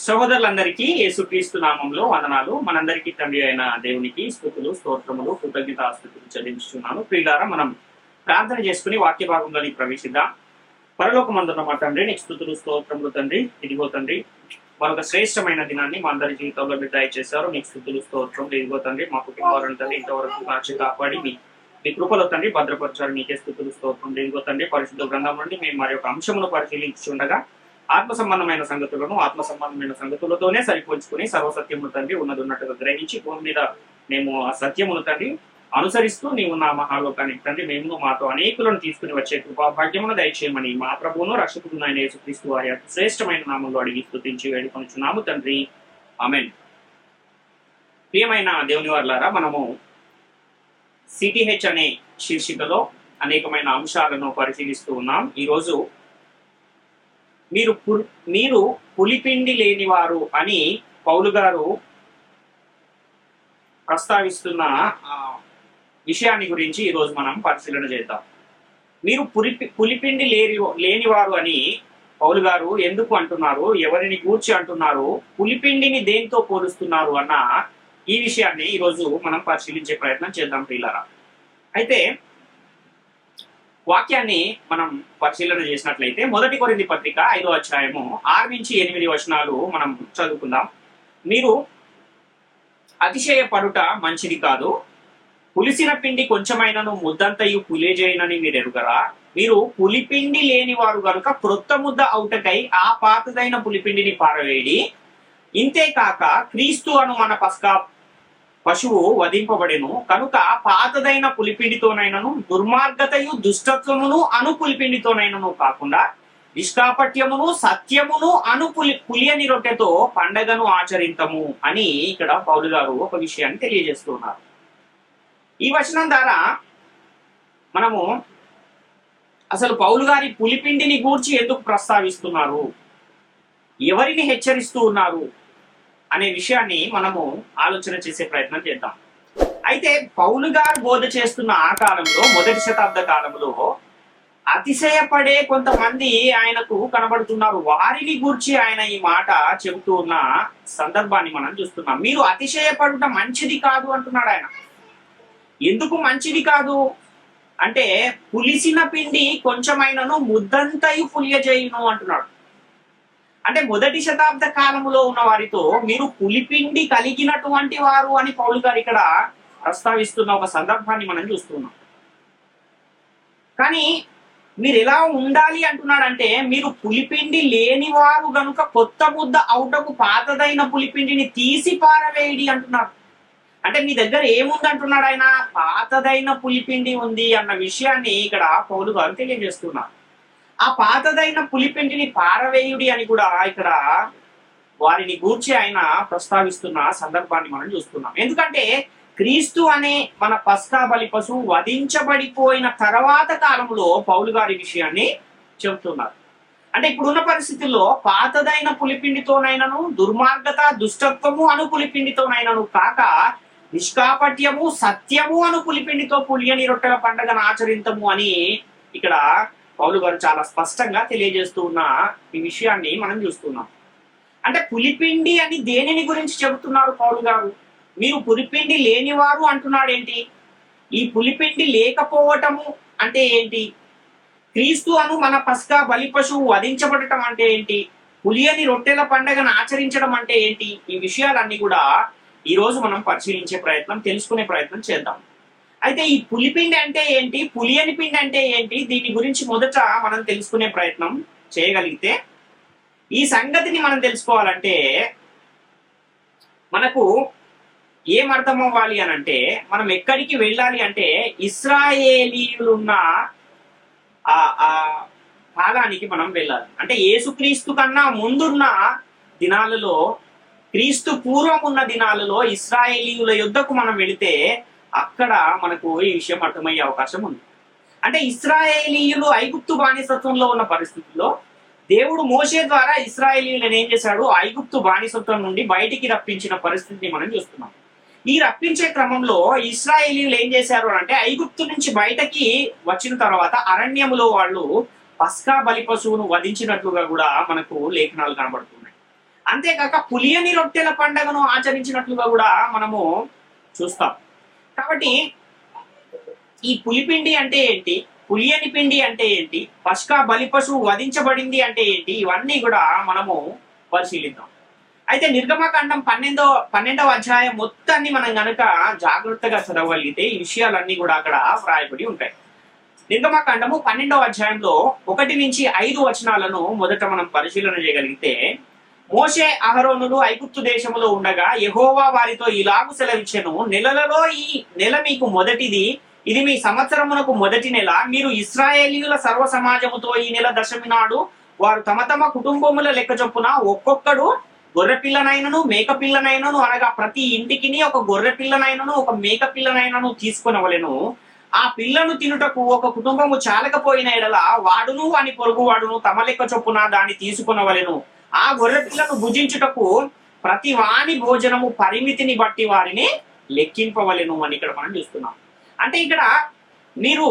సహోదరులందరికీ యేసుక్రీస్తు నామంలో వందనాలు. మనందరికీ తండ్రి అయిన దేవునికి స్తుతులు, స్తోత్రములు, కృతజ్ఞతాస్తుతులు చెల్లించుతున్నాను. ప్రియులారా, మనం ప్రార్థన చేసుకుని వాక్య భాగంలోని ప్రవేశిద్దాం. పరలోకమందున్న మా తండ్రి, నీకు స్తుతులు, స్తోత్రములు తండ్రి. ఇదిగో తండ్రి, మరొక శ్రేష్టమైన దినాన్ని మా అందరి జీవితంలో మీరు దయచేశారు. నీకు స్తుతులు, స్తోత్రములు. ఇదిగో తండ్రి, మా కుటుంబాలను తండ్రి ఇంతవరకు కాచి కాపాడి మీ కృపలో తండ్రి భద్రపరచారు. నీకే స్తుతులు, స్తోత్రములు. ఇదిగో తండ్రి, పరిశుద్ధ గ్రంథం నుండి మేము మరి యొక్క అంశమును పరిశీలించుండగా ఆత్మ సంబంధమైన సంగతులతోనే సరిపోల్చుకుని సర్వసత్యమును తండ్రి ఉన్నట్టుగా గ్రహించి భూమి మీద మేము ఆ సత్యమును తండ్రి అనుసరిస్తూ నీవు నా మహాలోకానికి తండ్రి మేము మాతో అనేకులను తీసుకుని వచ్చే కృపాభాగ్యమును దయచేయమని మా ప్రభువును రక్షకుడు ఆయన యేసుక్రీస్తు వారి శ్రేష్టమైన నామంలో అడిగి స్తుతించి వేడుకొనుచున్నాము తండ్రి. ఆమేన్. ప్రియమైన దేవుని వారలారా, మనము సిటిహెచ్ అనే శీర్షికలో అనేకమైన అంశాలను పరిశీలిస్తూ ఉన్నాం. ఈరోజు మీరు పులిపిండి లేనివారు అని పౌలు గారు ప్రస్తావిస్తున్న విషయాన్ని గురించి ఈరోజు మనం పరిశీలన చేద్దాం. మీరు పులిపిండి లేనివారు అని పౌలు గారు ఎందుకు అంటున్నారు, ఎవరిని గూర్చి అంటున్నారు, పులిపిండిని దేంతో పోలుస్తున్నారు అన్న ఈ విషయాన్ని ఈరోజు మనం పరిశీలించే ప్రయత్నం చేద్దాం ప్రియులారా. అయితే వాక్యాన్ని మనం పరిశీలన చేసినట్లయితే మొదటి కొరింథీ పత్రిక 5వ అధ్యాయము 6 నుంచి 8 వచనాలు మనం చదువుకుందాం. మీరు అతిశయపడుట మంచిది కాదు, పులిసిన పిండి కొంచెమైనను ముద్దంతయు పులిజేయనని మీరు ఎరుగరా? మీరు పులిపిండి లేని వారు గనుక క్రొత్త ముద్ద అవుటకై ఆ పాతదైన పులిపిండిని పారవేడి. ఇంతేకాక క్రీస్తు అను మన పస్కా పశువు వధింపబడెను కనుక పాతదైన పులిపిండితోనైనను దుర్మార్గతయు దుష్టత్వమును అను పులిపిండితోనైనను కాకుండా నిష్కాపట్యమును సత్యమును అను పులియని రొట్టెతో పండగను ఆచరింతము అని ఇక్కడ పౌలు గారు ఒక విషయాన్ని తెలియజేస్తున్నారు. ఈ వచనం ద్వారా మనము అసలు పౌలు గారి పులిపిండిని గూర్చి ఎందుకు ప్రస్తావిస్తున్నారు, ఎవరిని హెచ్చరిస్తూ ఉన్నారు అనే విషయాన్ని మనము ఆలోచన చేసే ప్రయత్నం చేద్దాం. అయితే పౌలు గారు బోధ చేస్తున్న ఆ కాలంలో, మొదటి శతాబ్ద కాలంలో అతిశయపడే కొంతమంది ఆయనకు కనబడుతున్నారు. వారిని గూర్చి ఆయన ఈ మాట చెబుతూ ఉన్న సందర్భాన్ని మనం చూస్తున్నాం. మీరు అతిశయపడుట మంచిది కాదు అంటున్నాడు ఆయన. ఎందుకు మంచిది కాదు అంటే, పులిసిన పిండి కొంచెమైనను ముద్దంతయు పులియజేయును అంటున్నాడు. అంటే మొదటి శతాబ్ద కాలంలో ఉన్న వారితో మీరు పులిపిండి కలిగినటువంటి వారు అని పౌలు గారు ఇక్కడ ప్రస్తావిస్తున్న ఒక సందర్భాన్ని మనం చూస్తున్నాం. కానీ మీరు ఎలా ఉండాలి అంటున్నాడంటే, మీరు పులిపిండి లేనివారు గనుక కొత్త ముద్ద అవుటకు పాతదైన పులిపిండిని తీసి పారవేయడి అంటున్నారు. అంటే మీ దగ్గర ఏముంది అంటున్నాడు ఆయన? పాతదైన పులిపిండి ఉంది అన్న విషయాన్ని ఇక్కడ పౌలు గారు తెలియజేస్తున్నారు. ఆ పాతదైన పులిపిండిని పారవేయుడి అని కూడా ఇక్కడ వారిని గూర్చి ఆయన ప్రస్తావిస్తున్న సందర్భాన్ని మనం చూస్తున్నాం. ఎందుకంటే క్రీస్తు అనే మన పస్కా బలి పశువు వధించబడిపోయిన తర్వాత కాలంలో పౌలు గారి విషయాన్ని చెబుతున్నారు. అంటే ఇప్పుడున్న పరిస్థితుల్లో పాతదైన పులిపిండితోనైనను దుర్మార్గత దుష్టత్వము అను పులిపిండితోనైనను కాక నిష్కాపట్యము సత్యము అను పులిపిండితో పులియని రొట్టెల పండగను ఆచరింతము అని ఇక్కడ పౌలు గారు చాలా స్పష్టంగా తెలియజేస్తూ ఉన్న ఈ విషయాన్ని మనం చూస్తున్నాం. అంటే పులిపిండి అని దేనిని గురించి చెబుతున్నారు పౌలు గారు? మీరు పులిపిండి లేనివారు అంటున్నాడు ఏంటి? ఈ పులిపిండి లేకపోవటము అంటే ఏంటి? క్రీస్తు అను మన పస్కా బలి పశువు వధించబడటం అంటే ఏంటి? పులియని రొట్టెల పండగను ఆచరించడం అంటే ఏంటి? ఈ విషయాలన్నీ కూడా ఈరోజు మనం పరిశీలించే ప్రయత్నం, తెలుసుకునే ప్రయత్నం చేద్దాం. అయితే ఈ పులిపిండి అంటే ఏంటి, పులియని పిండి అంటే ఏంటి, దీని గురించి మొదట మనం తెలుసుకునే ప్రయత్నం చేయగలిగితే, ఈ సంగతిని మనం తెలుసుకోవాలంటే మనకు ఏం అర్థం అవ్వాలి అని అంటే, మనం ఎక్కడికి వెళ్ళాలి అంటే ఇశ్రాయేలీయులున్న ఆ కాలానికి మనం వెళ్ళాలి. అంటే యేసుక్రీస్తు కన్నా ముందున్న దినాలలో, క్రీస్తు పూర్వం ఉన్న దినాలలో ఇశ్రాయేలీయుల యుద్ధకు మనం వెళితే అక్కడ మనకు ఈ విషయం అర్థమయ్యే అవకాశం ఉంది. అంటే ఇశ్రాయేలీయులు ఐగుప్తు బానిసత్వంలో ఉన్న పరిస్థితుల్లో దేవుడు మోషే ద్వారా ఇశ్రాయేలీయులను ఏం చేశాడు? ఐగుప్తు బానిసత్వం నుండి బయటికి రప్పించిన పరిస్థితిని మనం చూస్తున్నాం. ఈ రప్పించే క్రమంలో ఇశ్రాయేలీయులు ఏం చేశారు అంటే, ఐగుప్తు నుంచి బయటకి వచ్చిన తర్వాత అరణ్యములో వాళ్ళు పస్కా బలి పశువును వధించినట్లుగా కూడా మనకు లేఖనాలు కనబడుతున్నాయి. అంతేకాక పులియని రొట్టెల పండగను ఆచరించినట్లుగా కూడా మనము చూస్తాం. కాబట్టి ఈ పులిపిండి అంటే ఏంటి, పులియని పిండి అంటే ఏంటి, పస్కా బలి పశువు వధించబడింది అంటే ఏంటి, ఇవన్నీ కూడా మనము పరిశీలిద్దాం. అయితే నిర్గమకాండం 12వ అధ్యాయం మొత్తాన్ని మనం గనక జాగ్రత్తగా చదవగలిగితే ఈ విషయాలన్నీ కూడా అక్కడ వ్రాయబడి ఉంటాయి. నిర్గమకాండము 12వ అధ్యాయంలో 1 నుంచి 5 వచనాలను మొదట మనం పరిశీలన చేయగలిగితే, మోషే అహరోనులు ఐగుప్తు దేశములో ఉండగా యెహోవా వారితో ఇలాగు సెలవిచ్చెను, నెలలలో ఈ నెల మీకు మొదటిది, ఇది మీ సంవత్సరమునకు మొదటి నెల. మీరు ఇశ్రాయేలీయుల సర్వ సమాజముతో ఈ నెల దశమి నాడు వారు తమ తమ కుటుంబముల లెక్క చొప్పున ఒక్కొక్కడు గొర్రె పిల్లనైనను మేక పిల్లనైనను, అనగా ప్రతి ఇంటికి ఒక గొర్రె పిల్లనైనను ఒక మేక పిల్లనైనను తీసుకొనవలెను. ఆ పిల్లను తినుటకు ఒక కుటుంబము చాలకపోయిన ఎడల వాడును అని పొరుగు వాడును తమ లెక్క చొప్పున దాన్ని తీసుకొనవలెను. ఆ గొర్రె పిల్లను భుజించుటకు ప్రతి వాని భోజనము పరిమితిని బట్టి వారిని లెక్కింపవలెను అని ఇక్కడ మనం చూస్తున్నాం. అంటే ఇక్కడ మీరు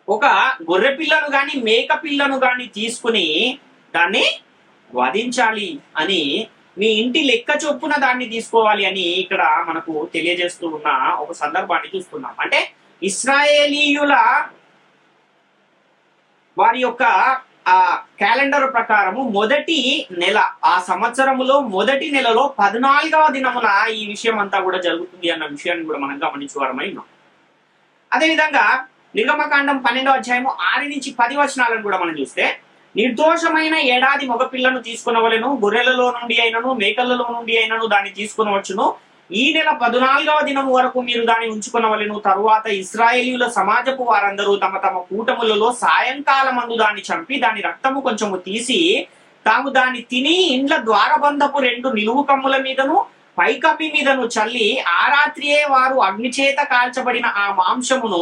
ఒక గొర్రె పిల్లను గాని మేక పిల్లను గాని తీసుకుని దాన్ని వధించాలి అని, మీ ఇంటి లెక్క చొప్పున దాన్ని తీసుకోవాలి అని ఇక్కడ మనకు తెలియజేస్తూ ఉన్న ఒక సందర్భాన్ని చూస్తున్నాం. అంటే ఇశ్రాయేలీయుల వారి యొక్క ఆ క్యాలెండర్ ప్రకారము మొదటి నెల, ఆ సంవత్సరములో మొదటి నెలలో 14వ దినమున ఈ విషయం అంతా కూడా జరుగుతుంది అన్న విషయాన్ని కూడా మనం గమనించేవారమై ఉన్నాం. అదేవిధంగా నిర్గమకాండం 12వ అధ్యాయము 6 నుంచి 10 వచనాలను కూడా మనం చూస్తే, నిర్దోషమైన ఏడాది మగపిల్లను తీసుకునవలెను, గొర్రెలలో నుండి అయినను మేకలలో నుండి అయినను దాన్ని తీసుకునవచ్చును. ఈ నెల 14వ దినము వరకు మీరు దాన్ని ఉంచుకునవలెను. తరువాత ఇశ్రాయేలీయుల సమాజపు వారందరూ తమ తమ కూటములలో సాయంకాలమందు దాన్ని చంపి దాని రక్తము కొంచెము తీసి తాము దాన్ని తిని ఇండ్ల ద్వారబంధపు 2 నిలువు కమ్ముల మీదను పైకమ్మి మీదను చల్లి ఆ రాత్రియే వారు అగ్నిచేత కాల్చబడిన ఆ మాంసమును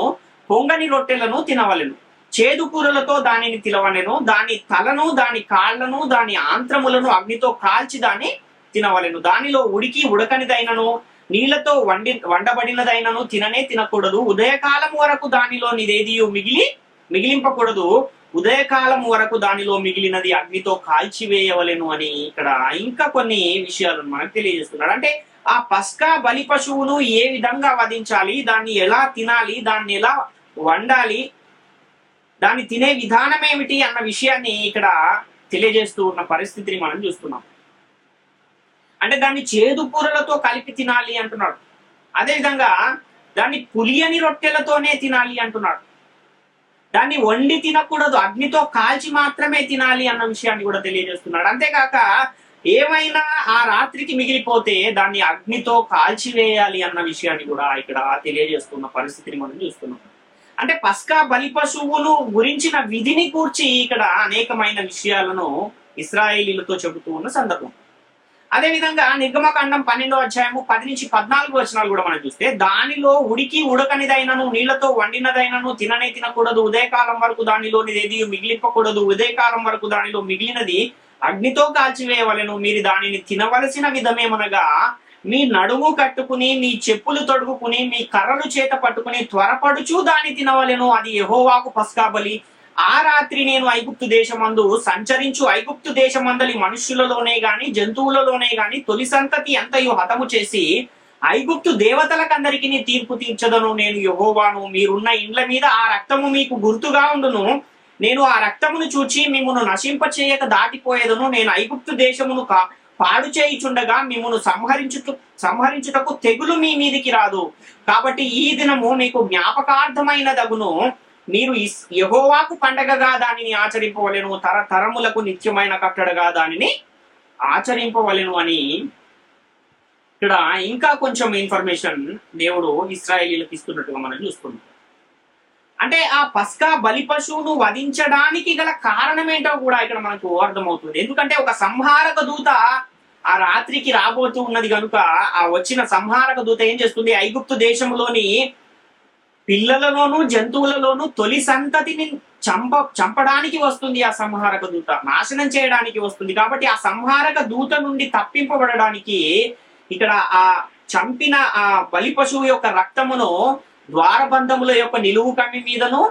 పొంగని రొట్టెలను తినవలెను. చేదు కూరలతో దానిని తినవలెను. దాని తలను దాని కాళ్లను దాని ఆంత్రములను అగ్నితో కాల్చి దాన్ని తినవలెను. దానిలో ఉడికి ఉడకనిదైనను నీళ్లతో వండబడినదైనను తినకూడదు. ఉదయకాలం వరకు దానిలో నిదేదియు మిగిలింపకూడదు. ఉదయకాలం వరకు దానిలో మిగిలినది అగ్నితో కాల్చివేయవలెను అని ఇక్కడ ఇంకా కొన్ని విషయాలను మనకు తెలియజేస్తున్నాడు. అంటే ఆ పస్కా బలి పశువును ఏ విధంగా వధించాలి, దాన్ని ఎలా తినాలి, దాన్ని ఎలా వండాలి, దాన్ని తినే విధానం ఏమిటి అన్న విషయాన్ని ఇక్కడ తెలియజేస్తూ ఉన్న పరిస్థితిని మనం చూస్తున్నాం. అంటే దాన్ని చేదు కూరలతో కలిపి తినాలి అంటున్నాడు. అదేవిధంగా దాన్ని పులియని రొట్టెలతోనే తినాలి అంటున్నాడు. దాన్ని వండి తినకూడదు, అగ్నితో కాల్చి మాత్రమే తినాలి అన్న విషయాన్ని కూడా తెలియజేస్తున్నాడు. అంతేకాక ఏమైనా ఆ రాత్రికి మిగిలిపోతే దాన్ని అగ్నితో కాల్చివేయాలి అన్న విషయాన్ని కూడా ఇక్కడ తెలియజేస్తున్న పరిస్థితిని మనం చూస్తున్నాం. అంటే పస్కా బలి పశువును గురించిన విధిని కూర్చి ఇక్కడ అనేకమైన విషయాలను ఇశ్రాయేలీలతో చెబుతూ ఉన్న సందర్భం. అదేవిధంగా నిర్గమకాండం 12వ అధ్యాయము 10 నుంచి 14 వచనాలు కూడా మనం చూస్తే, దానిలో ఉడికి ఉడకనిదైనను నీళ్లతో వండినదైనను తినకూడదు. ఉదయకాలం వరకు దానిలోనిది ఏది మిగిలింపకూడదు. ఉదయకాలం వరకు దానిలో మిగిలినది అగ్నితో కాల్చివేయవలెను. మీరు దానిని తినవలసిన విధమేమనగా, మీ నడుము కట్టుకుని మీ చెప్పులు తొడుగుకుని మీ కర్రలు చేత పట్టుకుని త్వరపడుచు దాన్ని తినవలెను. అది యెహోవాకు పస్కా బలి. ఆ రాత్రి నేను ఐగుప్తు దేశమందు సంచరించు ఐగుప్తు దేశమందలి మనుష్యులలోనే గాని జంతువులలోనే గాని తొలి సంతతి అంతయు హతము చేసి ఐగుప్తు దేవతలకందరికి తీర్పు తీర్చదను. నేను యెహోవాను. మీరున్న ఇండ్ల మీద ఆ రక్తము మీకు గుర్తుగా ఉండును. నేను ఆ రక్తమును చూచి మిమ్మును నశింప చేయక దాటిపోయేదను. నేను ఐగుప్తు దేశమును పాడు చేయుచుండగా మిమ్మును సంహరించుటకు తెగులు మీ మీదికి రాదు. కాబట్టి ఈ దినము మీకు జ్ఞాపకార్థమైనదగును. మీరు యెహోవాకు పండగగా దానిని ఆచరింపవలెను. తరతరములకు నిత్యమైన కట్టడగా దానిని ఆచరింపవలెను అని ఇక్కడ ఇంకా కొంచెం ఇన్ఫర్మేషన్ దేవుడు ఇశ్రాయేలీలకు ఇస్తున్నట్టుగా మనం చూస్తున్నాం. అంటే ఆ పస్కా బలి పశువును వధించడానికి గల కారణం ఏంటో కూడా ఇక్కడ మనకు అర్థమవుతుంది. ఎందుకంటే ఒక సంహారక దూత ఆ రాత్రికి రాబోతూ ఉన్నది కనుక ఆ వచ్చిన సంహారక దూత ఏం చేస్తుంది, ఐగుప్తు దేశంలోని పిల్లలలోను జంతువులలోను తొలి సంతతిని చంపడానికి వస్తుంది. ఆ సంహారక దూత నాశనం చేయడానికి వస్తుంది. కాబట్టి ఆ సంహారక దూత నుండి తప్పింపబడడానికి ఇక్కడ ఆ చంపిన ఆ బలి పశువు యొక్క రక్తమును ద్వారబంధముల యొక్క నిలువు కమ్మి మీదను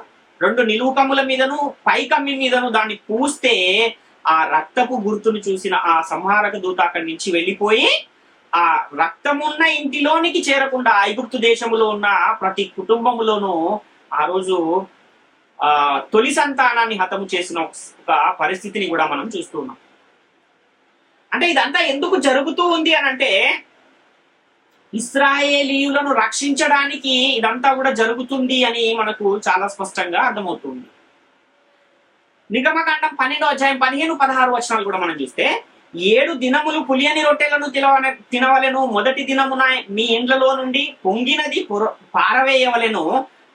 2 నిలువు కమ్ముల మీదను పై కమ్మి మీదను దాన్ని పూస్తే ఆ రక్తపు గుర్తును చూసిన ఆ సంహారక దూత అక్కడి నుంచి వెళ్ళిపోయి ఆ రక్తమున్న ఇంటిలోనికి చేరకుండా ఐగుప్తు దేశంలో ఉన్న ప్రతి కుటుంబములోనూ ఆ రోజు తొలి సంతానాన్ని హతము చేసిన ఒక పరిస్థితిని కూడా మనం చూస్తున్నాం. అంటే ఇదంతా ఎందుకు జరుగుతూ ఉంది అని అంటే ఇశ్రాయేలీయులను రక్షించడానికి ఇదంతా కూడా జరుగుతుంది అని మనకు చాలా స్పష్టంగా అర్థమవుతుంది. నిర్గమకాండం 12:15-16 కూడా మనం చూస్తే 7 దినములు పులియని రొట్టెలను తినవలెను, మొదటి దినమున మీ ఇండ్లలో నుండి పొంగినది పారవేయవలెను,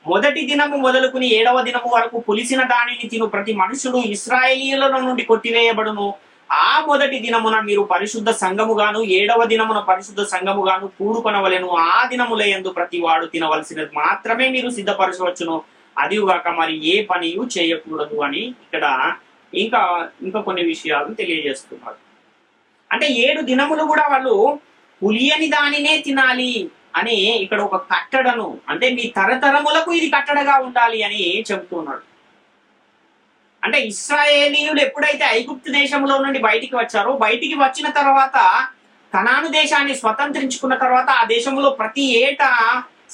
మొదటి దినము మొదలుకుని 7వ దినము వరకు పులిసిన దానిని తిను ప్రతి మనుషుడు ఇశ్రాయేలీయుల నుండి కొట్టివేయబడును. ఆ మొదటి దినమున మీరు పరిశుద్ధ సంఘముగాను 7వ దినమున పరిశుద్ధ సంఘముగాను కూడుకొనవలెను. ఆ దినములయందు ప్రతి వాడు తినవలసినది మాత్రమే మీరు సిద్ధపరచవచ్చును, అదిగాక మరి ఏ పనియు చేయకూడదు అని ఇక్కడ ఇంకా కొన్ని విషయాలను తెలియజేస్తున్నారు. అంటే 7 దినములు కూడా వాళ్ళు పులియని దానినే తినాలి అని ఇక్కడ ఒక కట్టడను, అంటే మీ తరతరములకు ఇది కట్టడగా ఉండాలి అని చెబుతున్నాడు. అంటే ఇశ్రాయేలీయులు ఎప్పుడైతే ఐగుప్తు దేశంలో నుండి బయటికి వచ్చారో, బయటికి వచ్చిన తర్వాత కనాను దేశాన్ని స్వతంత్రించుకున్న తర్వాత ఆ దేశంలో ప్రతి ఏటా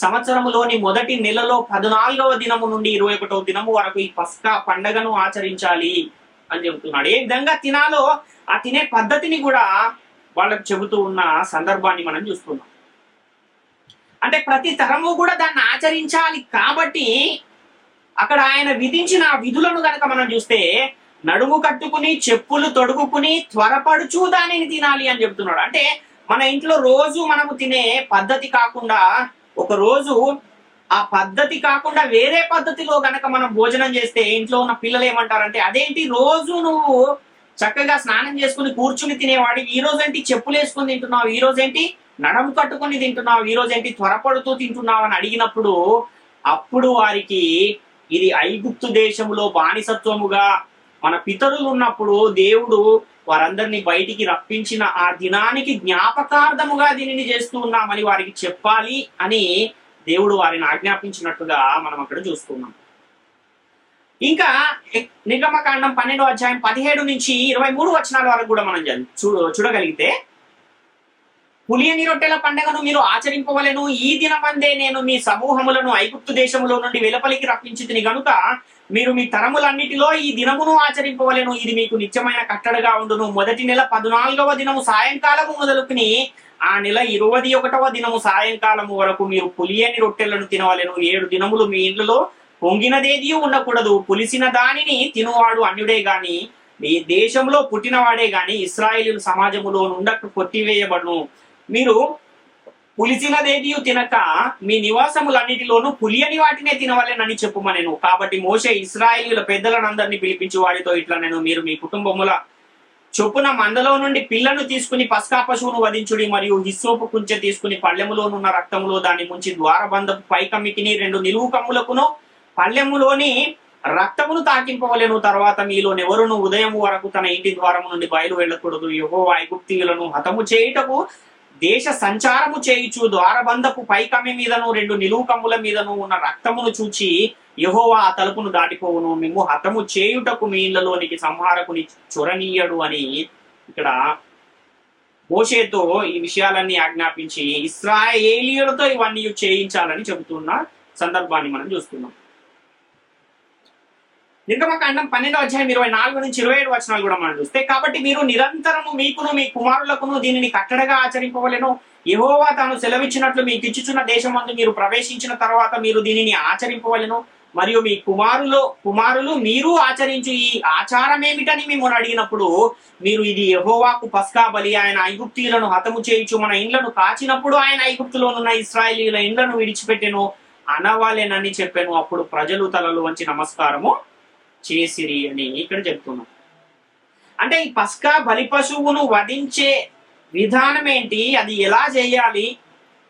సంవత్సరములోని మొదటి నెలలో 14వ దినము నుండి 21వ దినము వరకు ఈ పస్కా పండగను ఆచరించాలి అని చెబుతున్నాడు. ఏ విధంగా తినాలో ఆ తినే పద్ధతిని కూడా వాళ్ళకు చెబుతూ ఉన్న సందర్భాన్ని మనం చూస్తున్నాం. అంటే ప్రతి తరము కూడా దాన్ని ఆచరించాలి కాబట్టి అక్కడ ఆయన విధించిన విధులను గనక మనం చూస్తే నడుము కట్టుకుని చెప్పులు తొడుగుకుని త్వరపడుచు దానిని తినాలి అని చెప్తున్నాడు. అంటే మన ఇంట్లో రోజు మనము తినే పద్ధతి కాకుండా ఒక రోజు ఆ పద్ధతి కాకుండా వేరే పద్ధతిలో గనక మనం భోజనం చేస్తే ఇంట్లో ఉన్న పిల్లలు ఏమంటారంటే, అదేంటి రోజు నువ్వు చక్కగా స్నానం చేసుకుని కూర్చుని తినేవాడి, ఈ రోజేంటి చెప్పులు వేసుకుని తింటున్నావు, ఈ రోజేంటి నడుము కట్టుకుని తింటున్నావు, ఈ రోజేంటి త్వరపడుతూ తింటున్నావు అని అడిగినప్పుడు అప్పుడు వారికి ఇది ఐగుప్తు దేశంలో బానిసత్వముగా మన పితరులు ఉన్నప్పుడు దేవుడు వారందరినీ బయటికి రప్పించిన ఆ దినానికి జ్ఞాపకార్థముగా దీనిని చేస్తూ ఉన్నామని వారికి చెప్పాలి అని దేవుడు వారిని ఆజ్ఞాపించినట్టుగా మనం అక్కడ చూస్తున్నాం. ఇంకా నిర్గమకాండం 12:17-23 వరకు కూడా మనం చూడగలిగితే, పులియని రొట్టెల పండుగను మీరు ఆచరింపవలెను, ఈ దినమందే నేను మీ సమూహములను ఐగుప్తు దేశములో నుండి వెలుపలికి రప్పించితిని గనుక మీరు మీ తరములన్నిటిలో ఈ దినమును ఆచరింపవలెను, ఇది మీకు నిత్యమైన కట్టడగా ఉండును. మొదటి నెల 14వ దినము సాయంకాలము మొదలుకుని ఆ నెల 21వ దినము సాయంకాలము వరకు మీరు పులియని రొట్టెలను తినవలెను. 7 దినములు మీ ఇండ్లలో పొంగినదేది ఉండకూడదు. పులిసిన దానిని తినువాడు అన్యుడే గాని ఈ దేశంలో పుట్టినవాడే గాని ఇశ్రాయేలీయుల సమాజములో నుండకు కొట్టివేయబడును. మీరు పులిసినదేది తినక మీ నివాసములన్నిటిలోనూ పులియని వాటినే తినవలెనని చెప్పుమనెను. కాబట్టి మోషే ఇశ్రాయేలీయుల పెద్దలనందరినీ పిలిపించి వారితో ఇట్లా నేను, మీరు మీ కుటుంబముల చొప్పున మందలో నుండి పిల్లను తీసుకుని పస్కా పశువును వధించుడి, మరియు హిస్సోపు కుంచె తీసుకుని పళ్ళెములోనున్న రక్తములో దాన్ని ముంచి ద్వారబంధపు పైకమ్మికిని 2 నిలువు కమ్ములకును పళ్ళెములోని రక్తమును తాకింపవలెను. తర్వాత మీలోనెవరును ఉదయం వరకు తన ఇంటి ద్వారము నుండి బయలు వెళ్ళకూడదు. యెహోవా ఐగుప్తీయులను హతము చేయుటకు దేశ సంచారము చేయుచు ద్వారబంధపు పైకమ్మి మీదను 2 నిలువు కమ్ముల మీదను ఉన్న రక్తమును చూచి యెహోవా ఆ తలుపును దాటిపోవును, మేము హతము చేయుటకు మీ ఇళ్లలోనికి సంహారకుని చొరనీయడు అని ఇక్కడ మోషేతో ఈ విషయాలన్నీ ఆజ్ఞాపించి ఇశ్రాయేలీయులతో ఇవన్నీ చేయించాలని చెబుతున్న సందర్భాన్ని మనం చూస్తున్నాం. నిర్గమకాండం 12:24-27 కూడా మనం చూస్తే, కాబట్టి మీరు నిరంతరము మీకును మీ కుమారులకును దీనిని కట్టడగా ఆచరింపవలెను. యెహోవా తాను సెలవిచ్చినట్లు మీకు ఇచ్చుచున్న దేశమందు మీరు ప్రవేశించిన తర్వాత మీరు దీనిని ఆచరింపవలెను. మరియు మీ కుమారులు మీరు ఆచరించు ఈ ఆచారం ఏమిటని మిమ్మల్ని అడిగినప్పుడు మీరు, ఇది యెహోవాకు పస్కా బలి, ఆయన ఐగుప్తీయులను హతము చేయించు మన ఇండ్లను కాచినప్పుడు ఆయన ఐగుప్తులోనున్న ఇశ్రాయేలీయుల ఇండ్లను విడిచిపెట్టెను అనవాలేనని చెప్పాను. అప్పుడు ప్రజలు తలలు వంచి నమస్కారము చేసిరి అని ఇక్కడ చెప్తున్నాం. అంటే ఈ పస్కా బలి పశువును వధించే విధానం ఏంటి, అది ఎలా చేయాలి,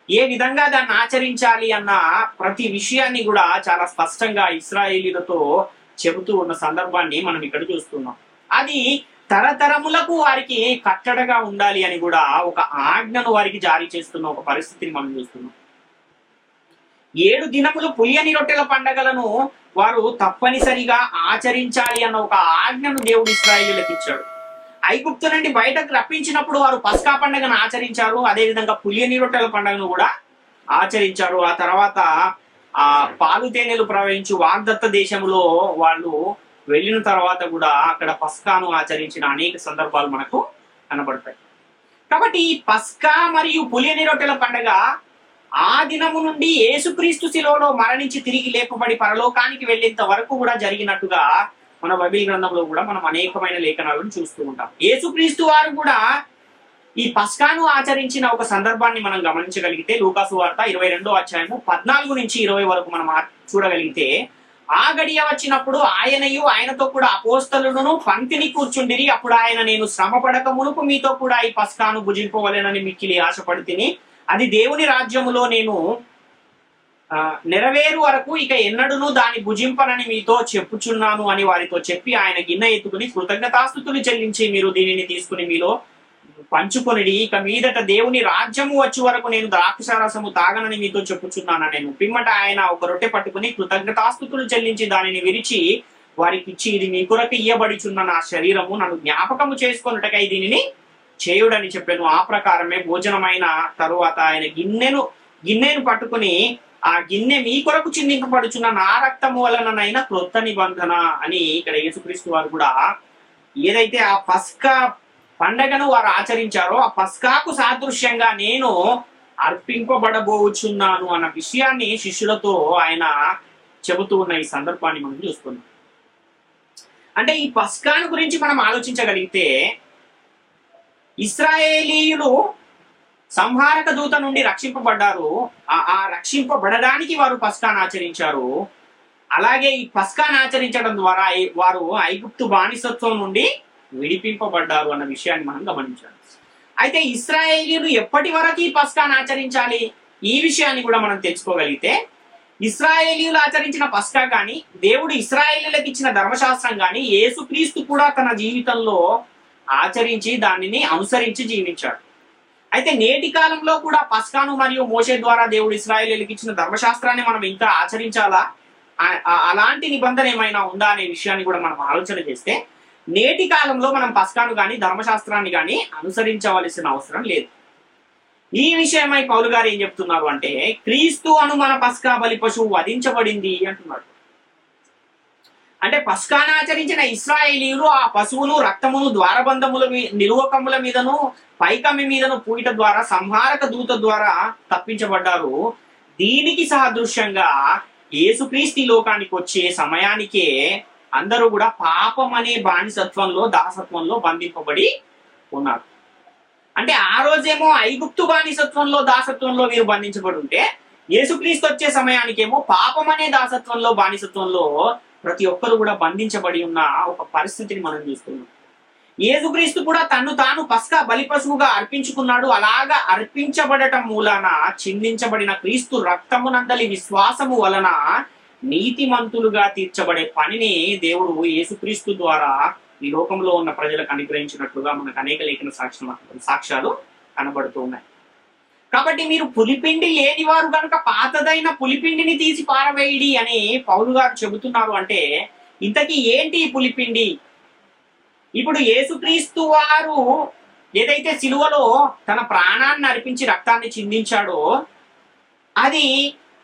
ఏ విధంగా దాన్ని ఆచరించాలి అన్న ప్రతి విషయాన్ని కూడా చాలా స్పష్టంగా ఇశ్రాయేలీలతో చెబుతూ ఉన్న సందర్భాన్ని మనం ఇక్కడ చూస్తున్నాం. అది తరతరములకు వారికి కట్టడగా ఉండాలి అని కూడా ఒక ఆజ్ఞను వారికి జారీ చేస్తున్న ఒక పరిస్థితిని మనం చూస్తున్నాం. 7 దినములు పులియని రొట్టెల పండగలను వారు తప్పనిసరిగా ఆచరించాలి అన్న ఒక ఆజ్ఞను దేవుడు ఇశ్రాయేలీయులకు ఇచ్చాడు. ఐగుప్తు నుండి బయటకు రప్పించినప్పుడు వారు పస్కా పండుగను ఆచరించారు. అదేవిధంగా పులియని రొట్టెల పండుగను కూడా ఆచరించారు. ఆ తర్వాత ఆ పాలు తేనెలు ప్రవహించు వాగ్దత్త దేశంలో వాళ్ళు వెళ్ళిన తర్వాత కూడా అక్కడ పస్కాను ఆచరించిన అనేక సందర్భాలు మనకు కనబడతాయి. కాబట్టి ఈ పస్కా మరియు పులియని రొట్టెల పండుగ ఆ దినము నుండి యేసుక్రీస్తు శిలువలో మరణించి తిరిగి లేపబడి పరలోకానికి వెళ్ళేంత వరకు కూడా జరిగినట్టుగా మన బైబిల్ గ్రంథంలో కూడా మనం అనేకమైన లేఖనాలను చూస్తూ ఉంటాం. యేసుక్రీస్తు వారు కూడా ఈ పస్కాను ఆచరించిన ఒక సందర్భాన్ని మనం గమనించగలిగితే లూకాసు వార్త 22వ అధ్యాయము 14 నుంచి 20 వరకు మనం చూడగలిగితే, ఆ గడియ వచ్చినప్పుడు ఆయనయు ఆయనతో కూడా అపోస్తలుడును పంక్తిని కూర్చుండిరి. అప్పుడు ఆయన, నేను శ్రమ పడక మునుపు మీతో కూడా ఈ పస్కాను భుజింపవలెనని మిక్కిలి ఆశపడితిని. అది దేవుని రాజ్యములో నేను నెరవేరు వరకు ఇక ఎన్నడూను దాన్ని భుజింపనని మీతో చెప్పుచున్నాను అని వారితో చెప్పి, ఆయన గిన్నె ఎత్తుకుని కృతజ్ఞతాస్తుతులు చెల్లించి, మీరు దీనిని తీసుకుని మీలో పంచుకొనిడి. ఇక మీదట దేవుని రాజ్యము వచ్చే వరకు నేను ద్రాక్షారసము తాగనని మీతో చెప్పుచున్నాను నేను. పిమ్మట ఆయన ఒక రొట్టె పట్టుకుని కృతజ్ఞతాస్తుతులు చెల్లించి దానిని విరిచి వారికి ఇచ్చి, ఇది మీ కొరకు ఇయ్యబడిచున్న నా శరీరము, నన్ను జ్ఞాపకము చేసుకొనుటకై దీనిని చేయుడని చెప్పాను. ఆ ప్రకారమే భోజనమైన తరువాత ఆయన గిన్నెను పట్టుకుని, ఆ గిన్నె మీ కొరకు చిందింపబడుచున్న నా రక్తము వలననైనా క్రొత్త నిబంధన అని ఇక్కడ యేసుక్రీస్తు వారు కూడా ఏదైతే ఆ పస్కా పండగను వారు ఆచరించారో ఆ పస్కాకు సాదృశ్యంగా నేను అర్పింపబడబోచున్నాను అన్న విషయాన్ని శిష్యులతో ఆయన చెబుతూ ఉన్న ఈ సందర్భాన్ని మనం చూస్తున్నాం. అంటే ఈ పస్కాను గురించి మనం ఆలోచించగలిగితే, ఇశ్రాయేలీయులు సంహారక దూత నుండి రక్షింపబడ్డారు. ఆ రక్షింపబడడానికి వారు పస్కాను ఆచరించారు. అలాగే ఈ పస్కాను ఆచరించడం ద్వారా వారు ఐగుప్తు బానిసత్వం నుండి విడిపింపబడ్డారు అన్న విషయాన్ని మనం గమనించాలి. అయితే ఇశ్రాయేలీయులు ఎప్పటి వరకు ఈ పస్కాను ఆచరించాలి, ఈ విషయాన్ని కూడా మనం తెలుసుకోగలిగితే, ఇశ్రాయేలీయులు ఆచరించిన పస్కా కానీ, దేవుడు ఇశ్రాయేలీయులకు ఇచ్చిన ధర్మశాస్త్రం కానీ, యేసుక్రీస్తు కూడా తన జీవితంలో ఆచరించి దానిని అనుసరించి జీవించాడు. అయితే నేటి కాలంలో కూడా పస్కాను మరియు మోషే ద్వారా దేవుడు ఇశ్రాయేలీయులకు ఇచ్చిన ధర్మశాస్త్రాన్ని మనం ఇంకా ఆచరించాలా, అలాంటి నిబంధన ఏమైనా ఉందా అనే విషయాన్ని కూడా మనం ఆలోచన చేస్తే, నేటి కాలంలో మనం పస్కాను కానీ ధర్మశాస్త్రాన్ని కానీ అనుసరించవలసిన అవసరం లేదు. ఈ విషయమై పౌలు గారు ఏం చెప్తున్నారు అంటే, క్రీస్తు అను మన పస్కా బలి పశువు వధించబడింది అంటున్నాడు. అంటే పస్కాను ఆచరించిన ఇశ్రాయేలీయులు ఆ పశువును రక్తమును ద్వారబంధముల నిలువకముల మీదను పైకమ్మి మీదను పూయట ద్వారా సంహారక దూత ద్వారా తప్పించబడ్డారు. దీనికి సాదృశ్యంగా యేసుక్రీస్తు లోకానికి వచ్చే సమయానికే అందరూ కూడా పాపం అనే బానిసత్వంలో దాసత్వంలో బంధింపబడి ఉన్నారు. అంటే ఆ రోజేమో ఐగుప్తు బానిసత్వంలో దాసత్వంలో వీరు బంధించబడి ఉంటే, యేసుక్రీస్తు వచ్చే సమయానికేమో పాపం అనే దాసత్వంలో బానిసత్వంలో ప్రతి ఒక్కరు కూడా బంధించబడి ఉన్న ఒక పరిస్థితిని మనం చూస్తున్నాం. యేసుక్రీస్తు కూడా తన్ను తాను పస్కా బలి పశువుగా అర్పించుకున్నాడు. అలాగా అర్పించబడటం మూలాన చిందించబడిన క్రీస్తు రక్తమునందలి విశ్వాసము వలన నీతిమంతులుగా తీర్చబడే పనిని దేవుడు యేసుక్రీస్తు ద్వారా ఈ లోకంలో ఉన్న ప్రజలకు అనుగ్రహించినట్లుగా మనకు అనేక లేఖన సాక్ష్యాలు కనబడుతూ ఉన్నాయి. కాబట్టి మీరు పులిపిండి లేనివారు కనుక పాతదైన పులిపిండిని తీసి పారవేయడి అని పౌలు గారు చెబుతున్నారు. అంటే ఇంతకీ ఏంటి ఈ పులిపిండి? ఇప్పుడు యేసుక్రీస్తు వారు ఏదైతే సిలువలో తన ప్రాణాన్ని అర్పించి రక్తాన్ని చిందించాడో, అది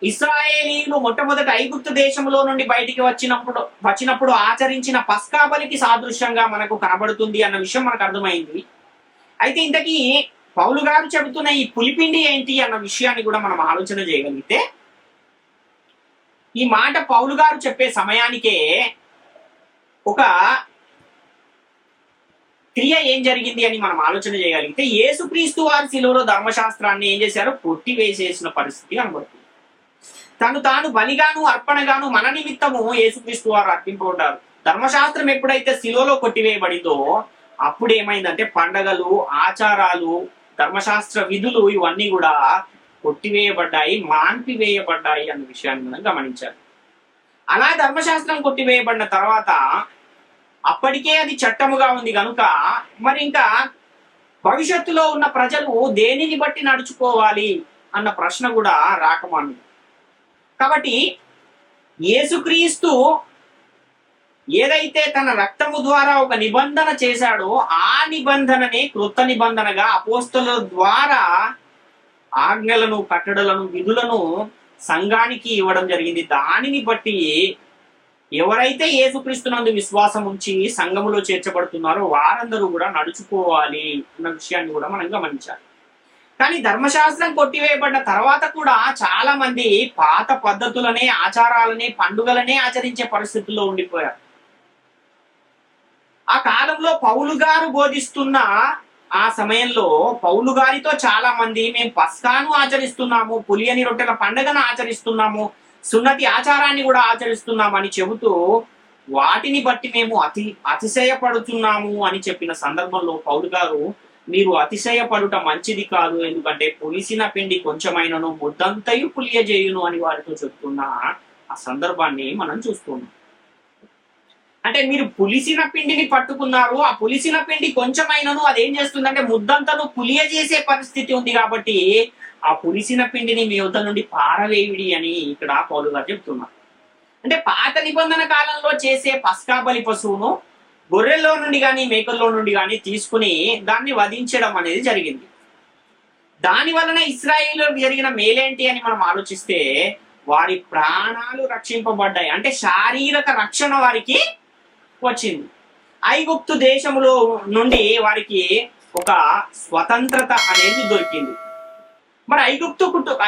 ఇశ్రాయేలీయులు మొట్టమొదటి ఐగుప్తు దేశంలో నుండి బయటికి వచ్చినప్పుడు ఆచరించిన పస్కా బలికి సాదృశ్యంగా మనకు కనబడుతుంది అన్న విషయం మనకు అర్థమైంది. అయితే ఇంతకీ పౌలు గారు చెబుతున్న ఈ పులిపిండి ఏంటి అన్న విషయాన్ని కూడా మనం ఆలోచన చేయగలిగితే, ఈ మాట పౌలు గారు చెప్పే సమయానికే ఒక క్రియ ఏం జరిగింది అని మనం ఆలోచన చేయగలిగితే, యేసుక్రీస్తు వారి శిలువలో ధర్మశాస్త్రాన్ని ఏం చేశారో కొట్టివేసేసిన పరిస్థితి కనబడుతుంది. తను తాను బలిగాను అర్పణగాను మన నిమిత్తము యేసుక్రీస్తు వారు అర్పింపబడ్డారు. ధర్మశాస్త్రం ఎప్పుడైతే శిలువలో కొట్టివేయబడిందో అప్పుడు ఏమైందంటే, పండగలు, ఆచారాలు, ధర్మశాస్త్ర విధులు ఇవన్నీ కూడా కొట్టివేయబడ్డాయి, మాన్పివేయబడ్డాయి అన్న విషయాన్ని మనం గమనించాలి. అలా ధర్మశాస్త్రం కొట్టివేయబడిన తర్వాత అప్పటికే అది చట్టముగా ఉంది కనుక మరి ఇంకా భవిష్యత్తులో ఉన్న ప్రజలు దేనిని బట్టి నడుచుకోవాలి అన్న ప్రశ్న కూడా రాకమాను. కాబట్టి యేసుక్రీస్తు ఏదైతే తన రక్తము ద్వారా ఒక నిబంధన చేశాడో ఆ నిబంధనని క్రొత్త నిబంధనగా అపోస్తలుల ద్వారా ఆజ్ఞలను, కట్టడలను, విధులను సంఘానికి ఇవ్వడం జరిగింది. దానిని బట్టి ఎవరైతే యేసుక్రీస్తునందు విశ్వాసం ఉంచి సంఘములో చేర్చబడుతున్నారో వారందరూ కూడా నడుచుకోవాలి అన్న విషయాన్ని కూడా మనం గమనించాలి. కానీ ధర్మశాస్త్రం కొట్టివేయబడ్డ తర్వాత కూడా చాలా మంది పాత పద్ధతులనే, ఆచారాలనే, పండుగలనే ఆచరించే పరిస్థితుల్లో ఉండిపోయారు. ఆ కాలంలో పౌలు గారు బోధిస్తున్న ఆ సమయంలో పౌలు గారితో చాలా మంది మేము పస్కాను ఆచరిస్తున్నాము, పులియని రొట్టెల పండుగను ఆచరిస్తున్నాము, సున్నతి ఆచారాన్ని కూడా ఆచరిస్తున్నాము అని చెబుతూ వాటిని బట్టి మేము అతిశయపడుతున్నాము అని చెప్పిన సందర్భంలో పౌలు గారు మీరు అతిశయపడుట మంచిది కాదు, ఎందుకంటే పులిసిన పిండి కొంచెమైనను ముద్దంతయు పులియజేయును అని వారితో చెప్తున్న ఆ సందర్భాన్ని మనం చూస్తున్నాం. అంటే మీరు పులిసిన పిండిని పట్టుకున్నారు, ఆ పులిసిన పిండి కొంచెమైనను అదేం చేస్తుందంటే ముద్దంతను పులియజేసే పరిస్థితి ఉంది, కాబట్టి ఆ పులిసిన పిండిని మీ వద్ద నుండి పారవేయుడి అని ఇక్కడ పౌలు గారు చెప్తున్నారు. అంటే పాత నిబంధన కాలంలో చేసే పస్కా బలి పశువును గొర్రెల్లో నుండి కానీ మేకల్లో నుండి కానీ తీసుకుని దాన్ని వధించడం అనేది జరిగింది. దాని వలన ఇశ్రాయేలులకు జరిగిన మేలేంటి అని మనం ఆలోచిస్తే వారి ప్రాణాలు రక్షింపబడ్డాయి. అంటే శారీరక రక్షణ వారికి వచ్చింది. ఐగుప్తు దేశములో నుండి వారికి ఒక స్వతంత్రత అనేది దొరికింది. మరి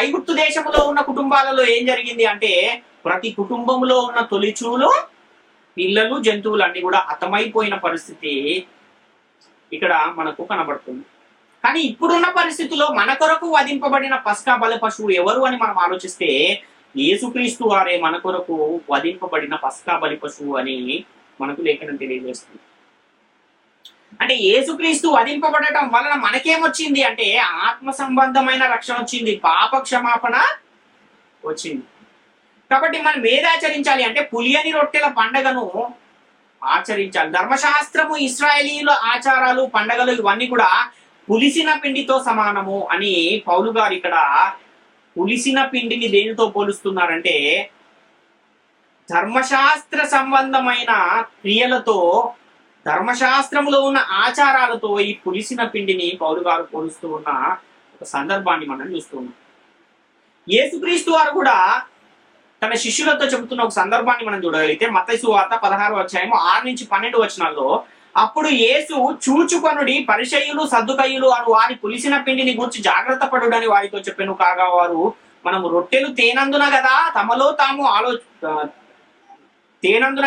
ఐగుప్తు దేశంలో ఉన్న కుటుంబాలలో ఏం జరిగింది అంటే ప్రతి కుటుంబంలో ఉన్న తొలిచూలు, పిల్లలు, జంతువులు అన్ని కూడా హతమైపోయిన పరిస్థితి ఇక్కడ మనకు కనబడుతుంది. కానీ ఇప్పుడున్న పరిస్థితుల్లో మన కొరకు వధింపబడిన పస్కా బలి పశువు ఎవరు అని మనం ఆలోచిస్తే యేసుక్రీస్తు వారే మన కొరకు వధింపబడిన పస్కా బలి పశువు అని మనకు లేఖనం తెలియజేస్తుంది. అంటే యేసుక్రీస్తు వధింపబడటం వలన మనకేమొచ్చింది అంటే ఆత్మ సంబంధమైన రక్షణ వచ్చింది, పాప క్షమాపణ వచ్చింది. కాబట్టి మనం ఏది ఆచరించాలి అంటే పులియని రొట్టెల పండగను ఆచరించాలి. ధర్మశాస్త్రము, ఇశ్రాయేలీయుల ఆచారాలు, పండగలు ఇవన్నీ కూడా పులిసిన పిండితో సమానము అని పౌలు గారు ఇక్కడ పులిసిన పిండిని దేనితో పోలుస్తున్నారంటే ధర్మశాస్త్ర సంబంధమైన క్రియలతో, ధర్మశాస్త్రములో ఉన్న ఆచారాలతో ఈ పులిసిన పిండిని పౌలు గారు పోలుస్తూ ఉన్న ఒక సందర్భాన్ని మనం చూస్తున్నాం. యేసుక్రీస్తు వారు కూడా తన శిష్యులతో చెబుతున్న ఒక సందర్భాన్ని మనం చూడగలిగితే మత్తయి సువార్త 16వ అధ్యాయం 6-12 వచనాల్లో అప్పుడు యేసు చూచుకొనుడి, పరిసయ్యులు సద్దుకయ్యులు అను వారి పులిసిన పిండిని గూర్చి జాగ్రత్త పడుడని వారితో చెప్పెను. కాగా వారు మనము రొట్టెలు తేనందున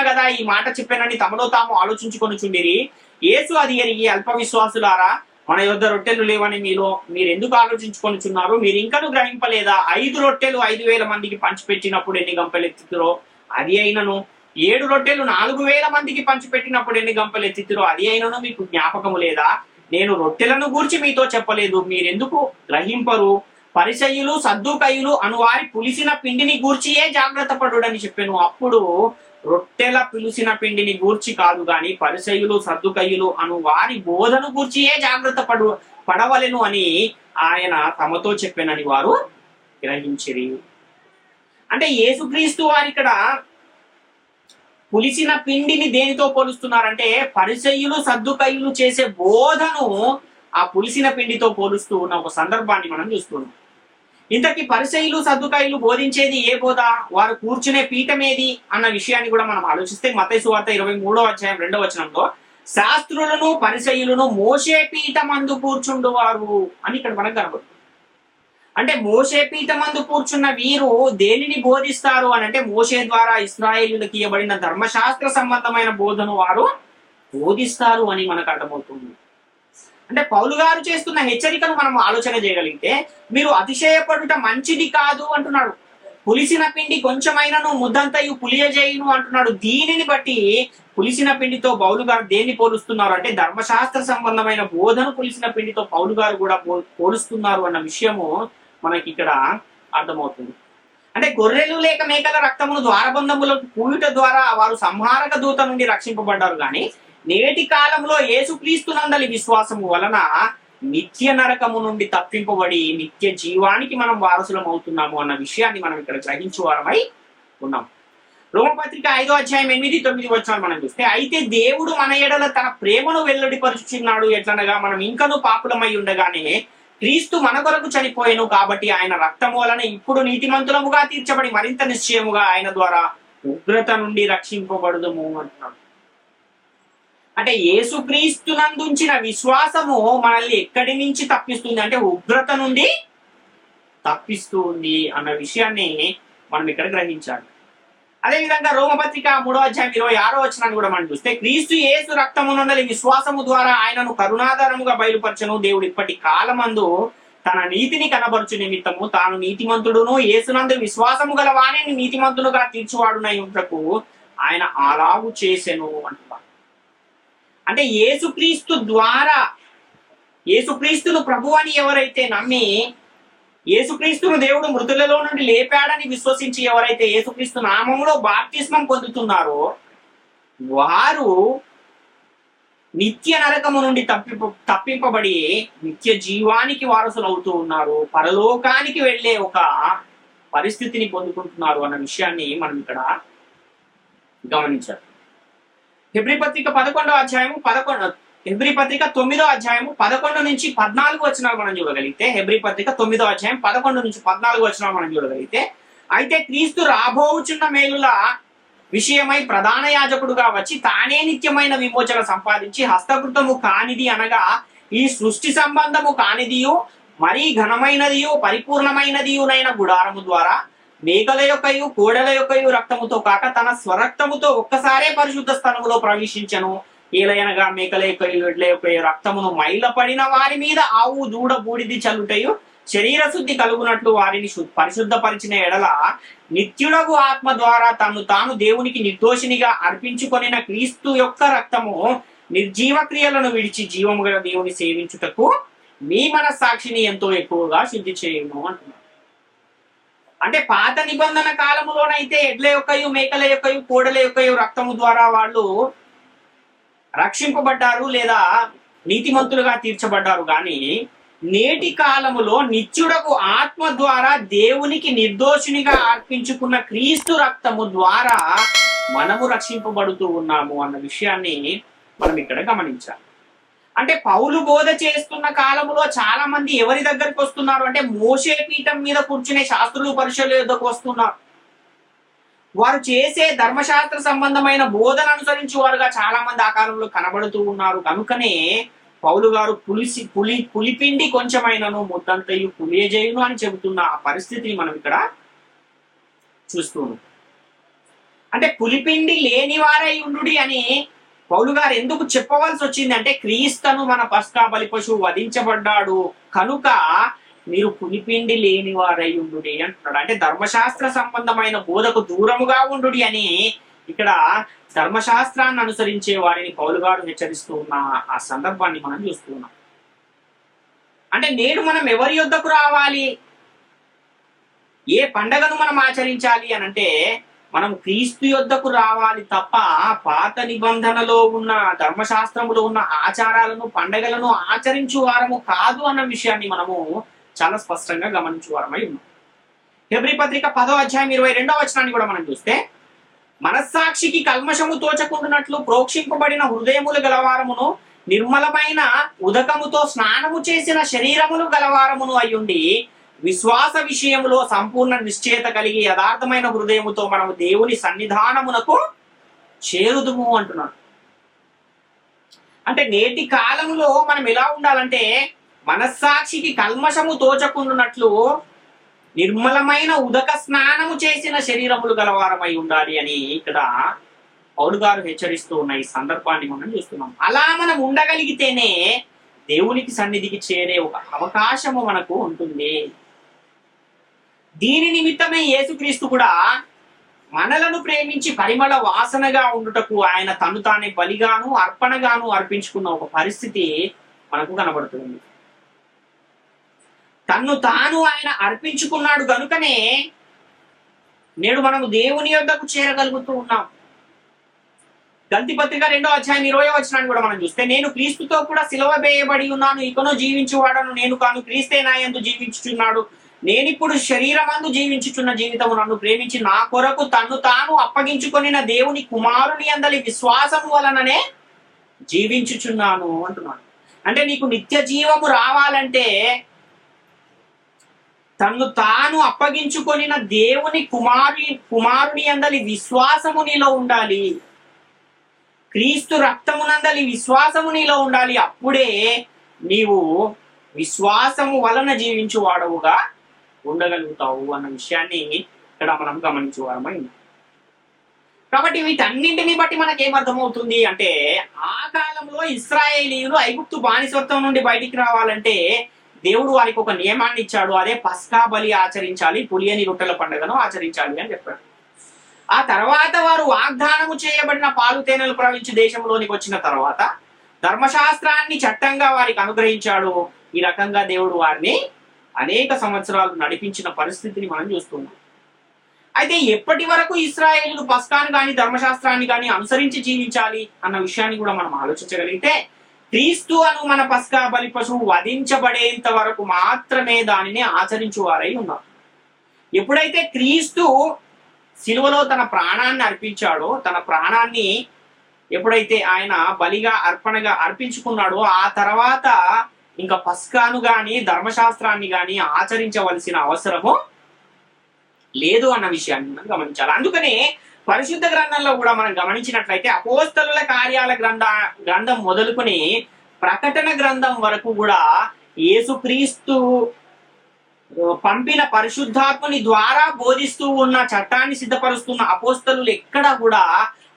కదా ఈ మాట చెప్పానని తమలో తాము ఆలోచించుకొనుచుండిరి. యేసు అది ఎరిగి అల్ప విశ్వాసులారా, మన యొద్ద రొట్టెలు లేవని మీరు ఎందుకు ఆలోచించుకొనుచున్నారు? మీరు ఇంకను గ్రహింపలేదా? 5 రొట్టెలు 5,000 మందికి పంచిపెట్టినప్పుడు ఎన్ని గంపలెత్తిరో అది అయినను, 7 రొట్టెలు 4,000 మందికి పంచిపెట్టినప్పుడు ఎన్ని గంపలెత్తిరో అది అయినను మీకు జ్ఞాపకము లేదా? నేను రొట్టెలను గూర్చి మీతో చెప్పలేదు, మీరెందుకు గ్రహింపరు? పరిసయ్యులు సద్దుకయ్యులు అను వారి పులిసిన పిండిని గూర్చియే జాగ్రత్త పడుడని చెప్పాను. అప్పుడు రొట్టెల పులిసిన పిండిని గూర్చి కాదు గాని పరిసయ్యులు సద్దుకయ్యులు అను వారి బోధను గూర్చియే జాగ్రత్త పడవలెను అని ఆయన తమతో చెప్పానని వారు గ్రహించిరి. అంటే యేసుక్రీస్తు వారు ఇక్కడ పులిసిన పిండిని దేనితో పోలుస్తున్నారంటే పరిసయ్యులు సద్దుకయ్యులు చేసే బోధను ఆ పులిసిన పిండితో పోలుస్తూ ఉన్న ఒక సందర్భాన్ని మనం చూస్తున్నాం. ఇంతకీ పరిసయ్యులు సద్దుకయ్యులు బోధించేది ఏ బోధ? వారు కూర్చునే పీఠం ఏది అన్న విషయాన్ని కూడా మనం ఆలోచిస్తే మత్తయి సువార్త 23వ అధ్యాయం 2వ వచనంలో శాస్త్రులను పరిసయ్యులను మోషే పీఠమందు కూర్చుండువారు అని ఇక్కడ మనకు కనబడుతుంది. అంటే మోషే పీఠమందు కూర్చున్న వీరు దేనిని బోధిస్తారు అని అంటే మోషే ద్వారా ఇశ్రాయేలులకు ఇవ్వబడిన ధర్మశాస్త్ర సంబంధమైన బోధను వారు బోధిస్తారు అని మనకు అర్థమవుతుంది. అంటే పౌలు గారు చేస్తున్న హెచ్చరికను మనం ఆలోచన చేయగలిగితే మీరు అతిశయపడుట మంచిది కాదు అంటున్నాడు. పులిసిన పిండి కొంచెమైనను ముద్దంతయు పులియజేయును అంటున్నాడు. దీనిని బట్టి పులిసిన పిండితో పౌలు గారు దేన్ని పోలుస్తున్నారు అంటే ధర్మశాస్త్ర సంబంధమైన బోధను పులిసిన పిండితో పౌలు గారు కూడా పోలుస్తున్నారు అన్న విషయము మనకి ఇక్కడ అర్థమవుతుంది. అంటే గొర్రెలు లేక మేకల రక్తమును ద్వారబంధములకు పూయుట ద్వారా వారు సంహారక దూత నుండి రక్షింపబడ్డారు. కానీ నేటి కాలంలో యేసుక్రీస్తునందలి విశ్వాసము వలన నిత్య నరకము నుండి తప్పింపబడి నిత్య జీవానికి మనం వారసులం అవుతున్నాము అన్న విషయాన్ని మనం ఇక్కడ గ్రహించే వారమై ఉన్నాం. రోమపత్రిక 5:8-9 మనం చూస్తే, అయితే దేవుడు మన ఎడల తన ప్రేమను వెల్లడిపరుచుచున్నాడు ఎట్లనగా, మనం ఇంకను పాపులమై ఉండగానే క్రీస్తు మన కొరకు చనిపోయెను, కాబట్టి ఆయన రక్తము వలన ఇప్పుడు నీతిమంతులముగా తీర్చబడి మరింత నిశ్చయముగా ఆయన ద్వారా ఉగ్రత నుండి రక్షింపబడుదుము అంటున్నాడు. అంటే యేసుక్రీస్తునందుంచిన విశ్వాసము మనల్ని ఎక్కడి నుంచి తప్పిస్తుంది అంటే ఉగ్రత నుండి తప్పిస్తుంది అన్న విషయాన్ని మనం ఇక్కడ గ్రహించాలి. అదేవిధంగా రోమపత్రిక 3:26 కూడా మనం చూస్తే, క్రీస్తు యేసు రక్తమునందలి విశ్వాసము ద్వారా ఆయనను కరుణాధారముగా బయలుపరచను, దేవుడు ఇప్పటి కాలమందు తన నీతిని కనబరుచు నిమిత్తము తాను నీతిమంతుడును యేసునందు విశ్వాసము గల వాణిని నీతిమంతులుగా తీర్చువాడునై ఉంటకు ఆయన అలాగు చేసెను అంటున్నారు. అంటే యేసుక్రీస్తును ప్రభు అని ఎవరైతే నమ్మి, యేసుక్రీస్తును దేవుడు మృతులలో నుండి లేపాడని విశ్వసించి ఎవరైతే యేసుక్రీస్తు నామములో బాప్తిస్మం పొందుతున్నారో వారు నిత్య నరకము నుండి తప్పింపబడి నిత్య జీవానికి వారసులు అవుతూ ఉన్నారు, పరలోకానికి వెళ్ళే ఒక పరిస్థితిని పొందుకుంటున్నారు అన్న విషయాన్ని మనం ఇక్కడ గమనించాలి. హెబ్రీ పత్రిక 9:11 మనం చూడగలిగితే, హెబ్రీ పత్రిక 9:11 మనం చూడగలిగితే, అయితే క్రీస్తు రాబోచున్న మేలుల విషయమై ప్రధాన యాజకుడుగా వచ్చి తానే నిత్యమైన విమోచన సంపాదించి హస్తకృతము కానిది అనగా ఈ సృష్టి సంబంధము కానిదియు మరీ ఘనమైనదియు పరిపూర్ణమైనదియునైన గుడారము ద్వారా మేకల యొక్కయు కోడెల యొక్కయు రక్తముతో కాక తన స్వరక్తముతో ఒక్కసారే పరిశుద్ధ స్థలములో ప్రవేశించను, ఏలయనగా మేకల యొక్కయు ఎడ్ల యొక్కయు రక్తమును మైలపడిన వారి మీద ఆవు దూడ బూడిది చల్లుటయు శరీర శుద్ధి కలుగునట్లు వారిని పరిశుద్ధపరిచిన ఎడల నిత్యుడగు ఆత్మ ద్వారా తను తాను దేవునికి నిర్దోషినిగా అర్పించుకొనిన క్రీస్తు యొక్క రక్తము నిర్జీవ క్రియలను విడిచి జీవము గల దేవుని సేవించుటకు మీ మనస్సాక్షిని ఎంతో ఎక్కువగా శుద్ధి చేయము అంటున్నారు. అంటే పాత నిబంధన కాలములోనైతే ఎడ్ల యొక్కయు మేకల యొక్కయు కోడల యొక్కయు రక్తము ద్వారా వాళ్ళు రక్షింపబడ్డారు లేదా నీతిమంతులుగా తీర్చబడ్డారు, కానీ నేటి కాలములో నిత్యుడకు ఆత్మ ద్వారా దేవునికి నిర్దోషినిగా అర్పించుకున్న క్రీస్తు రక్తము ద్వారా మనము రక్షింపబడుతూ ఉన్నాము అన్న విషయాన్ని మనం ఇక్కడ గమనించాలి. అంటే పౌలు బోధ చేస్తున్న కాలములో చాలా మంది ఎవరి దగ్గరికి వస్తున్నారు అంటే మోషే పీఠం మీద కూర్చునే శాస్త్రులు పరిశీల యొద్దకు వస్తున్నారు. వారు చేసే ధర్మశాస్త్ర సంబంధమైన బోధన అనుసరించి వారుగా చాలా మంది ఆ కాలంలో కనబడుతూ ఉన్నారు. కనుకనే పౌలు గారు పులిపిండి కొంచెమైనను ముద్దంతయు పులియజేయును అని చెబుతున్న ఆ పరిస్థితిని మనం ఇక్కడ చూస్తున్నాం. అంటే పులిపిండి లేని వారై ఉండుడి అని పౌలు గారు ఎందుకు చెప్పవలసి వచ్చింది అంటే, క్రీస్తును మన పస్కా బలి పశువు వధించబడ్డాడు కనుక మీరు పులిపిండి లేని వారై ఉండుడి అంటున్నాడు. అంటే ధర్మశాస్త్ర సంబంధమైన బోధకు దూరముగా ఉండుడి అని ఇక్కడ ధర్మశాస్త్రాన్ని అనుసరించే వారిని పౌలు గారు హెచ్చరిస్తూ ఉన్న ఆ సందర్భాన్ని మనం చూస్తున్నాం. అంటే నేడు మనం ఎవరి యొద్దకు రావాలి, ఏ పండగను మనం ఆచరించాలి అని అంటే మనం క్రీస్తు యొద్దకు రావాలి తప్ప పాత నిబంధనలో ఉన్న ధర్మశాస్త్రములో ఉన్న ఆచారాలను పండగలను ఆచరించు వారము కాదు అన్న విషయాన్ని మనము చాలా స్పష్టంగా గమనించు వారమై ఉన్నాం. హెబ్రీ పత్రిక 10:22 కూడా మనం చూస్తే, మనస్సాక్షికి కల్మషము తోచకుండునట్లు ప్రోక్షింపబడిన హృదయములు గలవారమును నిర్మలమైన ఉదకముతో స్నానము చేసిన శరీరములు గలవారమును అయ్యుండి విశ్వాస విషయములో సంపూర్ణ నిశ్చయత కలిగి యథార్థమైన హృదయముతో మనము దేవుని సన్నిధానమునకు చేరుదుము అంటున్నాడు. అంటే నేటి కాలంలో మనం ఎలా ఉండాలంటే మనస్సాక్షికి కల్మషము తోచకుండునట్లు నిర్మలమైన ఉదక స్నానము చేసిన శరీరములు గలవారమై ఉండాలి అని ఇక్కడ పౌలు గారు హెచ్చరిస్తూ ఉన్న ఈ సందర్భాన్ని మనం చూస్తున్నాం. అలా మనం ఉండగలిగితేనే దేవునికి సన్నిధికి చేరే ఒక అవకాశము మనకు ఉంటుంది. దీని నిమిత్తమే యేసుక్రీస్తు కూడా మనలను ప్రేమించి పరిమళ వాసనగా ఉండుటకు ఆయన తను తానే బలిగాను అర్పణగాను అర్పించుకున్న ఒక పరిస్థితి మనకు కనబడుతుంది. తన్ను తాను ఆయన అర్పించుకున్నాడు కనుకనే నేడు మనము దేవుని యొద్దకు చేరగలుగుతూ ఉన్నాం. గల్తీ పత్రిక 2:20 కూడా మనం చూస్తే, నేను క్రీస్తుతో కూడా సిలువ వేయబడి ఉన్నాను, ఇకను జీవించువాడను నేను కాను, క్రీస్తే నా యందు జీవించుచున్నాడు, నేనిప్పుడు శరీరమందు జీవించుచున్న జీవితము నన్ను ప్రేమించి నా కొరకు తన్ను తాను అప్పగించుకొనిన దేవుని కుమారుని అందలి విశ్వాసము వలననే జీవించుచున్నాను అంటున్నాడు. అంటే నీకు నిత్య జీవము రావాలంటే తన్ను తాను అప్పగించుకొనిన దేవుని కుమారుని అందలి విశ్వాసము నీలో ఉండాలి. క్రీస్తు రక్తమునందలి విశ్వాసము నీలో ఉండాలి. అప్పుడే నీవు విశ్వాసము వలన జీవించువాడవుగా ఉండగలుగుతావు అన్న విషయాన్ని ఇక్కడ మనం గమనించువారమై. కాబట్టి వీటన్నింటిని బట్టి మనకేమర్థమవుతుంది అంటే, ఆ కాలంలో ఇశ్రాయేలీయులు ఐగుప్తు బానిసత్వం నుండి బయటికి రావాలంటే దేవుడు వారికి ఒక నియమాన్ని ఇచ్చాడు. అదే పస్కా బలి ఆచరించాలి, పులియని రొట్టెల పండుగను ఆచరించాలి అని చెప్పాడు. ఆ తర్వాత వారు వాగ్దానము చేయబడిన పాలు తేనెలు ప్రవహించి దేశంలోనికి వచ్చిన తర్వాత ధర్మశాస్త్రాన్ని చట్టంగా వారికి అనుగ్రహించాడు. ఈ రకంగా దేవుడు వారిని అనేక సంవత్సరాలు నడిపించిన పరిస్థితిని మనం చూస్తున్నాం. అయితే ఎప్పటి వరకు ఇశ్రాయేలులు పస్కాను కానీ ధర్మశాస్త్రాన్ని కానీ అనుసరించి జీవించాలి అన్న విషయాన్ని కూడా మనం ఆలోచించగలిగితే, క్రీస్తు అను మన పస్కా బలి పశువు వధించబడేంత వరకు మాత్రమే దానిని ఆచరించువారై ఉన్నారు. ఎప్పుడైతే క్రీస్తు సిలువలో తన ప్రాణాన్ని అర్పించాడో, తన ప్రాణాన్ని ఎప్పుడైతే ఆయన బలిగా అర్పణగా అర్పించుకున్నాడో, ఆ తర్వాత ఇంకా పస్కాను గాని ధర్మశాస్త్రాన్ని గాని ఆచరించవలసిన అవసరము లేదు అన్న విషయాన్ని మనం గమనించాలి. అందుకనే పరిశుద్ధ గ్రంథంలో కూడా మనం గమనించినట్లయితే అపోస్తలుల కార్యాల గ్రంథం మొదలుకొని ప్రకటన గ్రంథం వరకు కూడా యేసుక్రీస్తు పంపిన పరిశుద్ధాత్మని ద్వారా బోధిస్తూ ఉన్న, చట్టాన్ని సిద్ధపరుస్తున్న అపోస్తలులు ఎక్కడా కూడా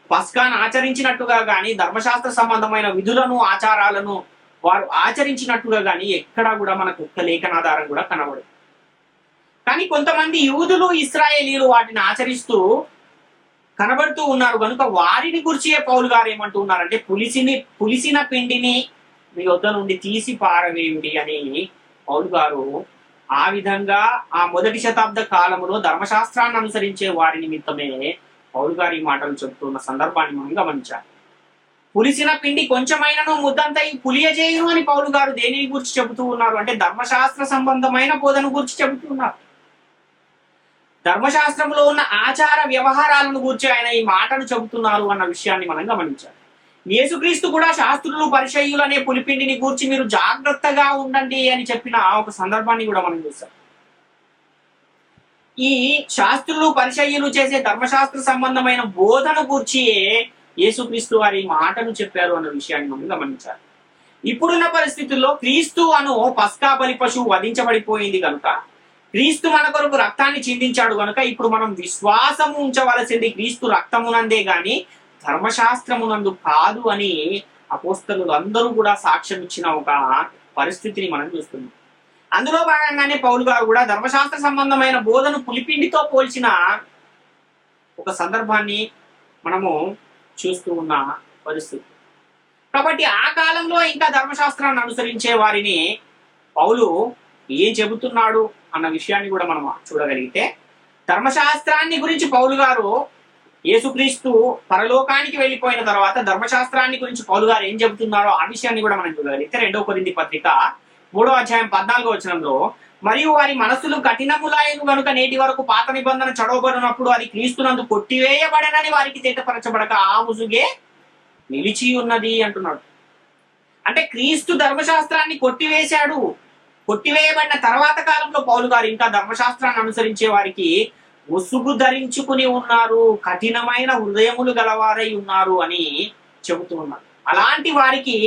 పస్కాను ఆచరించినట్టుగా కానీ ధర్మశాస్త్ర సంబంధమైన విధులను ఆచారాలను వారు ఆచరించినట్టుగా కానీ ఎక్కడా కూడా మనకు ఒక్క లేఖనాధారం కూడా కనబడదు. కానీ కొంతమంది యూదులు ఇశ్రాయేలీలు వాటిని ఆచరిస్తూ కనబడుతూ ఉన్నారు కనుక వారిని గురించే పౌలు గారు ఏమంటూ ఉన్నారంటే, పులిసిన పిండిని మీ వద్ద నుండి తీసి పారవేయుడి అని పౌలు గారు ఆ విధంగా ఆ మొదటి శతాబ్ద కాలంలో ధర్మశాస్త్రాన్ని అనుసరించే వారి నిమిత్తమే పౌలు గారి మాటలు చెబుతున్న సందర్భాన్ని మనం గమనించాలి. పులిసిన పిండి కొంచెమైనను ముద్దంతా పులియజేయును అని పౌలు గారు దేనిని గురించి చెబుతూ ఉన్నారు అంటే, ధర్మశాస్త్ర సంబంధమైన బోధన గురించి చెబుతున్నారు. ధర్మశాస్త్రంలో ఉన్న ఆచార వ్యవహారాలను గురించి ఆయన ఈ మాటను చెబుతున్నారు అన్న విషయాన్ని మనం గమనించాలి. యేసుక్రీస్తు కూడా శాస్త్రులు పరిచయులు అనే పులిపిండిని గూర్చి మీరు జాగ్రత్తగా ఉండండి అని చెప్పిన ఒక సందర్భాన్ని కూడా మనం చూస్తాం. ఈ శాస్త్రులు పరిచయులు చేసే ధర్మశాస్త్ర సంబంధమైన బోధన గూర్చి యేసుక్రీస్తు వారి మాటను చెప్పారు అన్న విషయాన్ని మనం గమనించాలి. ఇప్పుడున్న పరిస్థితుల్లో క్రీస్తు అను పస్కా బలి పశువు వధించబడిపోయింది కనుక, క్రీస్తు మన కొరకు రక్తాన్ని చిందించాడు కనుక ఇప్పుడు మనం విశ్వాసము ఉంచవలసింది క్రీస్తు రక్తమునందే గాని ధర్మశాస్త్రమునందు కాదు అని అపోస్తలులు అందరూ కూడా సాక్ష్యం ఇచ్చిన ఒక పరిస్థితిని మనం చూస్తున్నాం. అందులో భాగంగానే పౌలు గారు కూడా ధర్మశాస్త్ర సంబంధమైన బోధను పులిపిండితో పోల్చిన ఒక సందర్భాన్ని మనము చూస్తూ ఉన్న పరిస్థితి. కాబట్టి ఆ కాలంలో ఇంకా ధర్మశాస్త్రాన్ని అనుసరించే వారిని పౌలు ఏం చెబుతున్నాడు అన్న విషయాన్ని కూడా మనం చూడగలిగితే, ధర్మశాస్త్రాన్ని గురించి పౌలు గారు యేసుక్రీస్తు పరలోకానికి వెళ్ళిపోయిన తర్వాత ధర్మశాస్త్రాన్ని గురించి పౌలు గారు ఏం చెబుతున్నారో ఆ విషయాన్ని కూడా మనం చూడగలిగితే, 2 కొరింథీ పత్రిక 3వ అధ్యాయం 14వ వచనంలో, మరియు వారి మనస్సులు కఠినములైన గనుక నేటి వరకు పాత నిబంధన చదవబడినప్పుడు అది క్రీస్తునందు కొట్టివేయబడనని వారికి తేటపరచబడక ఆ ముసుగే నిలిచి ఉన్నది అంటున్నాడు. అంటే క్రీస్తు ధర్మశాస్త్రాన్ని కొట్టివేశాడు. కొట్టివేయబడిన తర్వాత కాలంలో పౌలు గారు ఇంకా ధర్మశాస్త్రాన్ని అనుసరించే వారికి ముసుగు ధరించుకుని ఉన్నారు, కఠినమైన హృదయములు గలవారై ఉన్నారు అని చెబుతూ ఉన్నారు. అలాంటి వారికి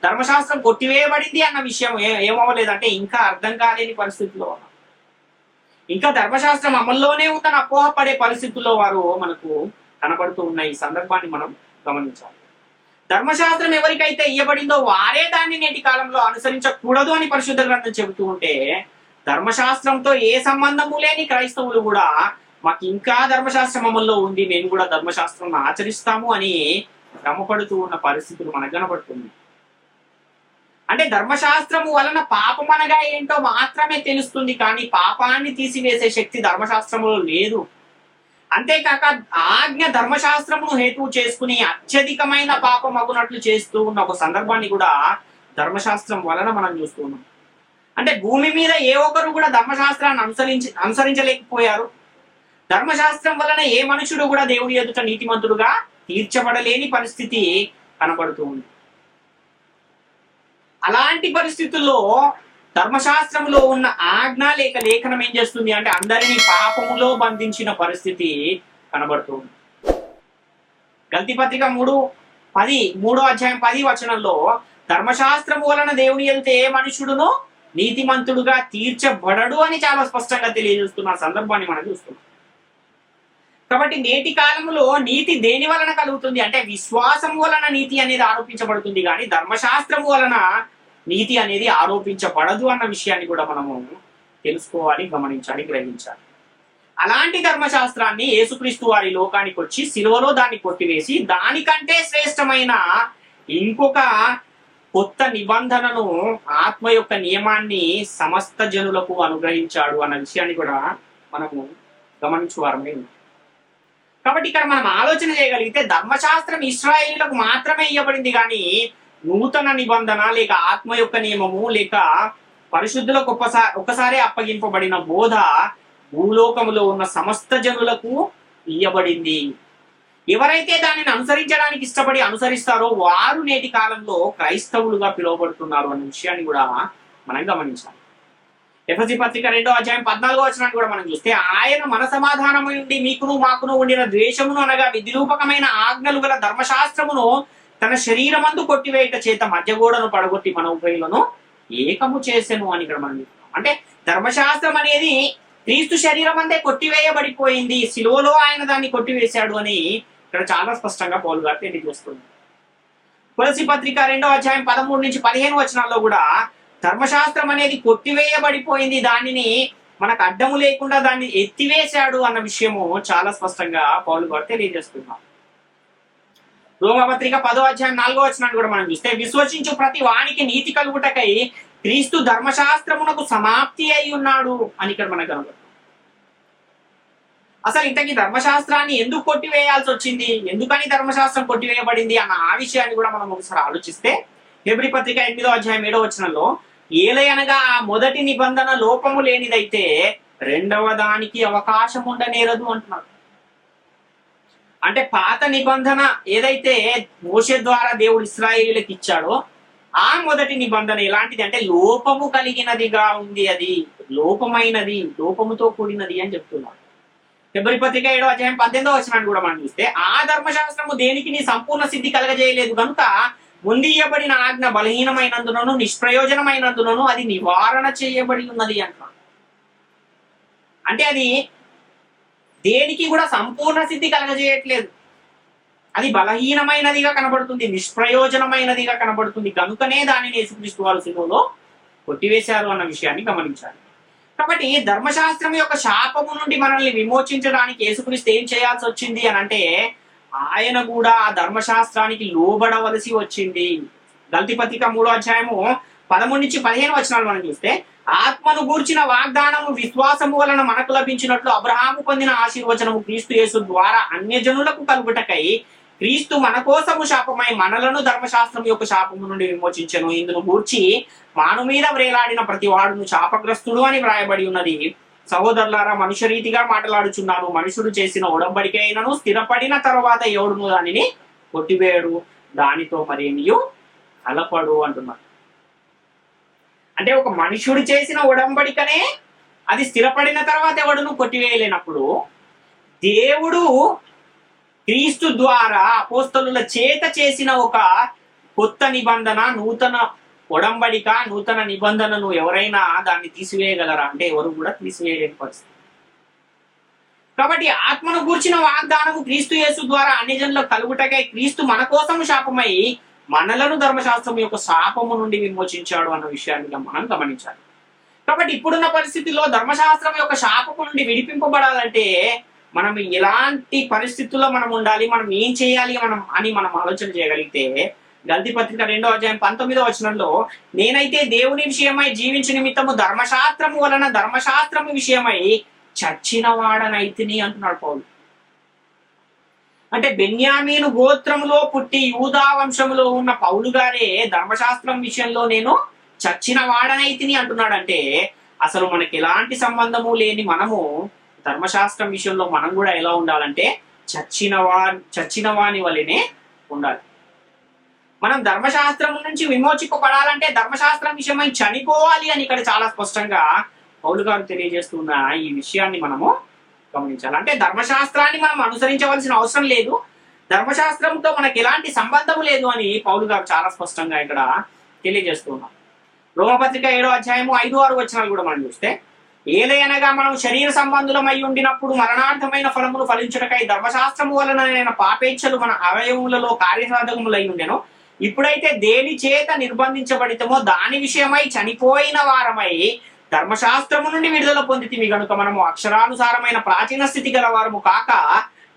ధర్మశాస్త్రం కొట్టివేయబడింది అన్న విషయం ఏమవ్వలేదంటే ఇంకా అర్థం కాలేని పరిస్థితుల్లో ఉన్నారు. ఇంకా ధర్మశాస్త్రం అమల్లోనే ఉందని అపోహపడే పరిస్థితుల్లో వారు మనకు కనబడుతూ ఉన్న ఈ సందర్భాన్ని మనం గమనించాలి. ధర్మశాస్త్రం ఎవరికైతే ఇవ్వబడిందో వారే దాన్ని నేటి కాలంలో అనుసరించకూడదు అని పరిశుద్ధ గ్రంథం చెబుతూ ఉంటే, ధర్మశాస్త్రంతో ఏ సంబంధము లేని క్రైస్తవులు కూడా మాకు ఇంకా ధర్మశాస్త్రం అమల్లో ఉంది, మేము కూడా ధర్మశాస్త్రం ఆచరిస్తాము అని భ్రమపడుతూ ఉన్న పరిస్థితులు మనకు కనబడుతుంది. అంటే ధర్మశాస్త్రము వలన పాపం అనగా ఏంటో మాత్రమే తెలుస్తుంది, కానీ పాపాన్ని తీసివేసే శక్తి ధర్మశాస్త్రములో లేదు. అంతేకాక ఆజ్ఞ ధర్మశాస్త్రమును హేతువు చేసుకుని అత్యధికమైన పాపం అగునట్లు చేస్తూ ఉన్న ఒక సందర్భాన్ని కూడా ధర్మశాస్త్రం వలన మనం చూస్తూ ఉన్నాం. అంటే భూమి మీద ఏ ఒక్కరు కూడా ధర్మశాస్త్రాన్ని అనుసరించలేకపోయారు. ధర్మశాస్త్రం వలన ఏ మనుషుడు కూడా దేవుడి ఎదుట నీతిమంతుడుగా తీర్చబడలేని పరిస్థితి కనబడుతూ ఉంది. అలాంటి పరిస్థితుల్లో ధర్మశాస్త్రంలో ఉన్న ఆజ్ఞ లేక లేఖనం ఏం చేస్తుంది అంటే అందరినీ పాపములో బంధించిన పరిస్థితి కనబడుతుంది. గల్తీ పత్రిక 3:10 ధర్మశాస్త్రము వలన దేవుని ఎదుట ఏ మనుషుడును నీతిమంతుడుగా తీర్చబడడు అని చాలా స్పష్టంగా తెలియజేస్తున్న సందర్భాన్ని మనం చూస్తున్నాం. కాబట్టి నేటి కాలంలో నీతి దేని వలన కలుగుతుంది అంటే విశ్వాసం వలన నీతి అనేది ఆరోపించబడుతుంది, కానీ ధర్మశాస్త్రము వలన నీతి అనేది ఆరోపించబడదు అన్న విషయాన్ని కూడా మనము తెలుసుకోవాలి, గమనించాలి, గ్రహించాలి. అలాంటి ధర్మశాస్త్రాన్ని యేసుక్రీస్తు వారి లోకానికి వచ్చి సిలువలో దాన్ని కొట్టివేసి దానికంటే శ్రేష్టమైన ఇంకొక కొత్త నిబంధనను, ఆత్మ యొక్క నియమాన్ని సమస్త జనులకు అనుగ్రహించాడు అన్న విషయాన్ని కూడా మనము గమనించువారమే. కాబట్టి ఇక్కడ మనం ఆలోచన చేయగలిగితే ధర్మశాస్త్రం ఇశ్రాయేలీయులకు మాత్రమే ఇవ్వబడింది, కానీ నూతన నిబంధన లేక ఆత్మ యొక్క నియమము లేక పరిశుద్ధులకు ఒక్కసారి అప్పగింపబడిన బోధ భూలోకములో ఉన్న సమస్త జనులకు ఇవ్వబడింది. ఎవరైతే దానిని అనుసరించడానికి ఇష్టపడి అనుసరిస్తారో వారు నేటి కాలంలో క్రైస్తవులుగా పిలువబడుతున్నారు అనే విషయాన్ని కూడా మనం గమనించాలి. ఎఫెసీ పత్రిక 2:14 కూడా మనం చూస్తే ఆయన మన సమాధానము నుండి మీకును మాకును ఉండిన ద్వేషమును అనగా విధిరూపకమైన ఆజ్ఞలు గల ధర్మశాస్త్రమును తన శరీరమందు కొట్టివేయట చేత మధ్యగోడను పడగొట్టి మన ఉభయులను ఏకము చేసెను అని ఇక్కడ మనం చెప్తున్నాం. అంటే ధర్మశాస్త్రం అనేది క్రీస్తు శరీరం అంతే కొట్టివేయబడిపోయింది, సిలువలో ఆయన దాన్ని కొట్టివేశాడు అని ఇక్కడ చాలా స్పష్టంగా పౌలు గారు తెలియజేస్తుంది. కొలస్సీ పత్రిక 2:13-15 కూడా ధర్మశాస్త్రం అనేది కొట్టివేయబడిపోయింది, దానిని మనకు అడ్డము లేకుండా దాన్ని ఎత్తివేశాడు అన్న విషయము చాలా స్పష్టంగా పౌలు గారు తెలియజేస్తున్నాం. రోమపత్రిక 10:4 కూడా మనం చూస్తే విశ్వసించు ప్రతి వానికి నీతి కలుగుటకై క్రీస్తు ధర్మశాస్త్రమునకు సమాప్తి అయి ఉన్నాడు అని ఇక్కడ మనకు కనబడుతుంది. అసలు ఇంతకీ ధర్మశాస్త్రాన్ని ఎందుకు కొట్టివేయాల్సి వచ్చింది, ఎందుకని ధర్మశాస్త్రం కొట్టివేయబడింది అన్న ఆ విషయాన్ని కూడా మనం ఒకసారి ఆలోచిస్తే హెబ్రీ పత్రిక 8:7 ఏలయనగా ఆ మొదటి నిబంధన లోపము లేనిదైతే రెండవ దానికి అవకాశం ఉండనేరదు అంటున్నారు. అంటే పాత నిబంధన ఏదైతే మోషే ద్వారా దేవుడు ఇశ్రాయేలీయులకు ఇచ్చాడో ఆ మొదటి నిబంధన ఎలాంటిది అంటే లోపము కలిగినదిగా ఉంది, అది లోపమైనది, లోపముతో కూడినది అని చెప్తున్నారు. హెబ్రీ పత్రిక 7:18 కూడా మనం చూస్తే ఆ ధర్మశాస్త్రము దేనికి నీ సంపూర్ణ సిద్ధి కలగజేయలేదు కనుక ముందియబడిన ఆజ్ఞ బలహీనమైనందునను నిష్ప్రయోజనమైనందునను అది నివారణ చేయబడి ఉన్నది అంటారు. అంటే అది దేనికి కూడా సంపూర్ణ సిద్ధి కలగజేయట్లేదు, అది బలహీనమైనదిగా కనబడుతుంది, నిష్ప్రయోజనమైనదిగా కనబడుతుంది, కనుకనే దానిని యేసుక్రీస్తు వారు సిలువలో కొట్టివేశారు అన్న విషయాన్ని గమనించాలి. కాబట్టి ధర్మశాస్త్రం యొక్క శాపము నుండి మనల్ని విమోచించడానికి యేసుక్రీస్తు ఏం చేయాల్సి వచ్చింది అని అంటే ఆయన కూడా ఆ ధర్మశాస్త్రానికి లోబడవలసి వచ్చింది. గల్తీ పత్రిక 3:13-15 మనం చూస్తే ఆత్మను గూర్చిన వాగ్దానము విశ్వాసము వలన మనకు లభించినట్లు అబ్రహాము పొందిన ఆశీర్వచనము క్రీస్తు యేసు ద్వారా అన్యజనులకు కలుగుటకై క్రీస్తు మన కోసము శాపమై మనలను ధర్మశాస్త్రం యొక్క శాపము నుండి విమోచించెను. ఇందును గూర్చి మాను మీద వ్రేలాడిన ప్రతి వాడును శాపగ్రస్తుడు అని వ్రాయబడి ఉన్నది. సహోదరులారా, మనుష్య రీతిగా మాట్లాడుచున్నాను, మనుషుడు చేసిన ఉడంబడిక అయినను స్థిరపడిన తర్వాత ఎవడును దానిని కొట్టివేయడు, దానితో మరేమియు కలపడు అంటున్నారు. అంటే ఒక మనుషుడు చేసిన ఉడంబడికనే అది స్థిరపడిన తర్వాత ఎవడును కొట్టివేయలేనప్పుడు దేవుడు క్రీస్తు ద్వారా అపోస్తలుల చేత చేసిన ఒక కొత్త నిబంధన, నూతన ఉడంబడిక, నూతన నిబంధనను ఎవరైనా దాన్ని తీసివేయగలరా అంటే ఎవరు కూడా తీసివేయలేని పరిస్థితి. కాబట్టి ఆత్మను గూర్చిన వాగ్దానము క్రీస్తు యేసు ద్వారా అన్ని జనులకు కలుగుటకై క్రీస్తు మన కోసం శాపమై మనలను ధర్మశాస్త్రం యొక్క శాపము నుండి విమోచించాడు అన్న విషయాన్ని మనం గమనించాలి. కాబట్టి ఇప్పుడున్న పరిస్థితుల్లో ధర్మశాస్త్రం యొక్క శాపము నుండి విడిపింపబడాలంటే మనం ఎలాంటి పరిస్థితుల్లో మనం ఉండాలి, మనం ఏం చేయాలి మనం ఆలోచన చేయగలిగితే గల్తీ పత్రిక 2:19 నేనైతే దేవుని విషయమై జీవించు నిమిత్తము ధర్మశాస్త్రము వలన ధర్మశాస్త్రము విషయమై చచ్చిన వాడనైతిని అంటున్నాడు పౌలు. అంటే బెన్యామీను గోత్రములో పుట్టి యూదా వంశములో ఉన్న పౌలు గారే ధర్మశాస్త్రం విషయంలో నేను చచ్చిన వాడనైతిని అంటున్నాడంటే అసలు మనకి ఎలాంటి సంబంధము లేని మనము ధర్మశాస్త్రం విషయంలో మనం కూడా ఎలా ఉండాలంటే చచ్చిన వాని వల్లనే ఉండాలి. మనం ధర్మశాస్త్రం నుంచి విమోచింపబడాలంటే ధర్మశాస్త్రం విషయమై చనిపోవాలి అని ఇక్కడ చాలా స్పష్టంగా పౌలు గారు తెలియజేస్తున్న ఈ విషయాన్ని మనము గమనించాలి. అంటే ధర్మశాస్త్రాన్ని మనం అనుసరించవలసిన అవసరం లేదు, ధర్మశాస్త్రంతో మనకు ఎలాంటి సంబంధం లేదు అని పౌలు గారు చాలా స్పష్టంగా ఇక్కడ తెలియజేస్తున్నాం. రోమపత్రిక 7వ అధ్యాయము 5-6 వచనాలు కూడా మనం చూస్తే, ఏలయనగా మనం శరీర సంబంధులమై ఉండినప్పుడు మరణార్థమైన ఫలములు ఫలించుటకై ధర్మశాస్త్రము వలన పాపేచ్ఛలు మన అవయవములలో కార్యసాధకములై ఉండెను. ఇప్పుడైతే దేని చేత నిర్బంధించబడితమో దాని విషయమై చనిపోయిన వారమై ధర్మశాస్త్రము నుండి విడుదల పొందితిమి గనుక మనము అక్షరానుసారమైన ప్రాచీన స్థితి గలవారము కాక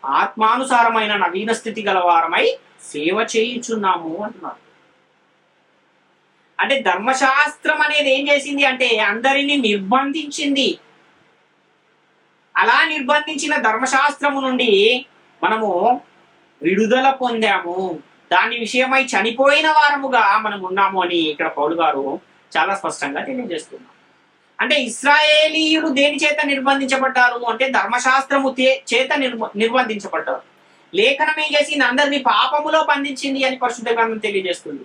ఆత్మానుసారమైన నవీన స్థితి గలవారమై సేవ చేయుచున్నాము అంటున్నారు. అంటే ధర్మశాస్త్రం అనేది ఏం చేసింది అంటే అందరినీ నిర్బంధించింది. అలా నిర్బంధించిన ధర్మశాస్త్రము నుండి మనము విడుదల పొందాము, దాని విషయమై చనిపోయిన వారముగా మనం ఉన్నాము అని ఇక్కడ పౌలు గారు చాలా స్పష్టంగా తెలియజేస్తున్నారు. అంటే ఇశ్రాయేలీయులు దేని చేత నిర్బంధించబడ్డారు అంటే ధర్మశాస్త్రము చేత నిర్బంధించబడ్డారు. లేఖనం ఏం చేసింది, అందరినీ పాపములో బంధించింది అని పరిశుద్ధ గ్రంథం తెలియజేస్తుంది.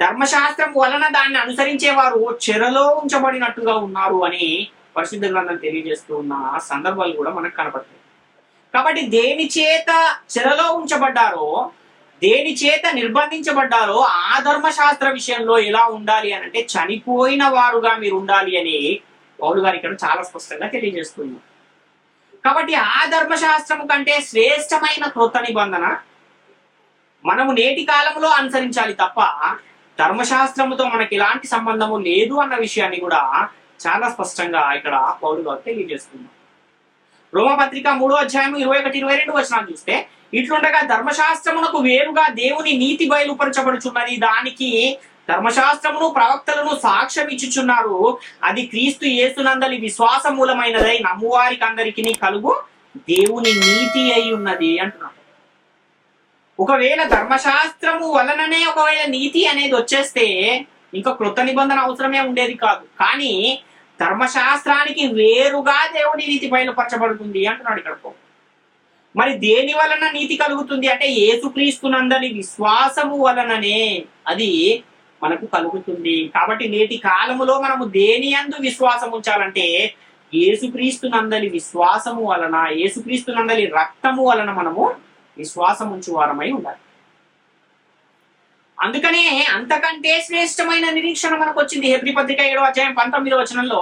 ధర్మశాస్త్రం వలన దాన్ని అనుసరించే వారు చెరలో ఉంచబడినట్టుగా ఉన్నారు అని పరిశుద్ధ గ్రంథం తెలియజేస్తూ ఉన్న సందర్భాలు కూడా మనకు కనపడతాయి. కాబట్టి దేని చేత చెరలో ఉంచబడ్డారో, దేని చేత నిర్బంధించబడ్డారో ఆ ధర్మశాస్త్ర విషయంలో ఎలా ఉండాలి అని అంటే చనిపోయిన వారుగా మీరు ఉండాలి అని పౌలు గారు ఇక్కడ చాలా స్పష్టంగా తెలియజేస్తున్నారు. కాబట్టి ఆ ధర్మశాస్త్రము కంటే శ్రేష్టమైన క్రొత్త నిబంధన మనము నేటి కాలంలో అనుసరించాలి తప్ప ధర్మశాస్త్రముతో మనకి ఎలాంటి సంబంధము లేదు అన్న విషయాన్ని కూడా చాలా స్పష్టంగా ఇక్కడ పౌలు గారు తెలియజేస్తున్నారు. రోమపత్రిక 3వ అధ్యాయం 21-22 వచనాలు చూస్తే, ఇట్లుండగా ధర్మశాస్త్రమునకు వేరుగా దేవుని నీతి బయలుపరచబడుచున్నది, దానికి ధర్మశాస్త్రమును ప్రవక్తలను సాక్ష్యం ఇచ్చుచున్నారు, అది క్రీస్తు యేసునందలి విశ్వాస మూలమైనదై నమ్మువారికి అందరికీ కలుగు దేవుని నీతి అయి ఉన్నది అంటున్నారు. ఒకవేళ ధర్మశాస్త్రము వలననే ఒకవేళ నీతి అనేది వచ్చేస్తే ఇంకా క్రొత్త నిబంధన అవసరమే ఉండేది కాదు. కానీ ధర్మశాస్త్రానికి వేరుగా దేవుని నీతి బయలుపరచబడుతుంది అంటున్నాడు ఇక్కడ. మరి దేని వలన నీతి కలుగుతుంది అంటే యేసుక్రీస్తునందలి విశ్వాసము వలననే అది మనకు కలుగుతుంది. కాబట్టి నేటి కాలములో మనము దేని యందు విశ్వాసం ఉంచాలంటే యేసుక్రీస్తునందలి విశ్వాసము వలన, యేసుక్రీస్తునందలి రక్తము వలన మనము విశ్వాసం ఉంచు వారమై ఉండాలి. అందుకనే అంతకంటే శ్రేష్టమైన నిరీక్షణ మనకు వచ్చింది. హెబ్రీ పత్రిక 7వ అధ్యాయం 19వ వచనంలో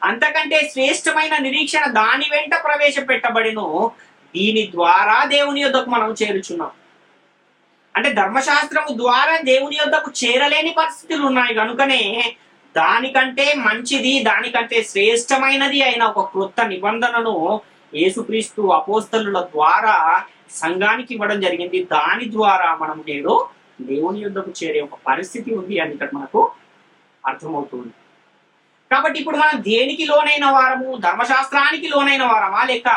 అంతకంటే శ్రేష్టమైన నిరీక్షణ దాని వెంట ప్రవేశపెట్టబడిను, దీని ద్వారా దేవుని యొద్దకు మనం చేరుచున్నాం. అంటే ధర్మశాస్త్రము ద్వారా దేవుని యొద్దకు చేరలేని పరిస్థితులు ఉన్నాయి కనుకనే దానికంటే మంచిది, దానికంటే శ్రేష్టమైనది అయిన ఒక క్రొత్త నిబంధనను యేసుక్రీస్తు అపోస్తలుల ద్వారా సంఘానికి ఇవ్వడం జరిగింది. దాని ద్వారా మనం నేడు దేవుని యొద్దకు చేరే ఒక పరిస్థితి ఉంది అని ఇక్కడ మనకు అర్థమవుతుంది. కాబట్టి ఇప్పుడు మనం దేనికి లోనైన వారము, ధర్మశాస్త్రానికి లోనైన వారమా లేక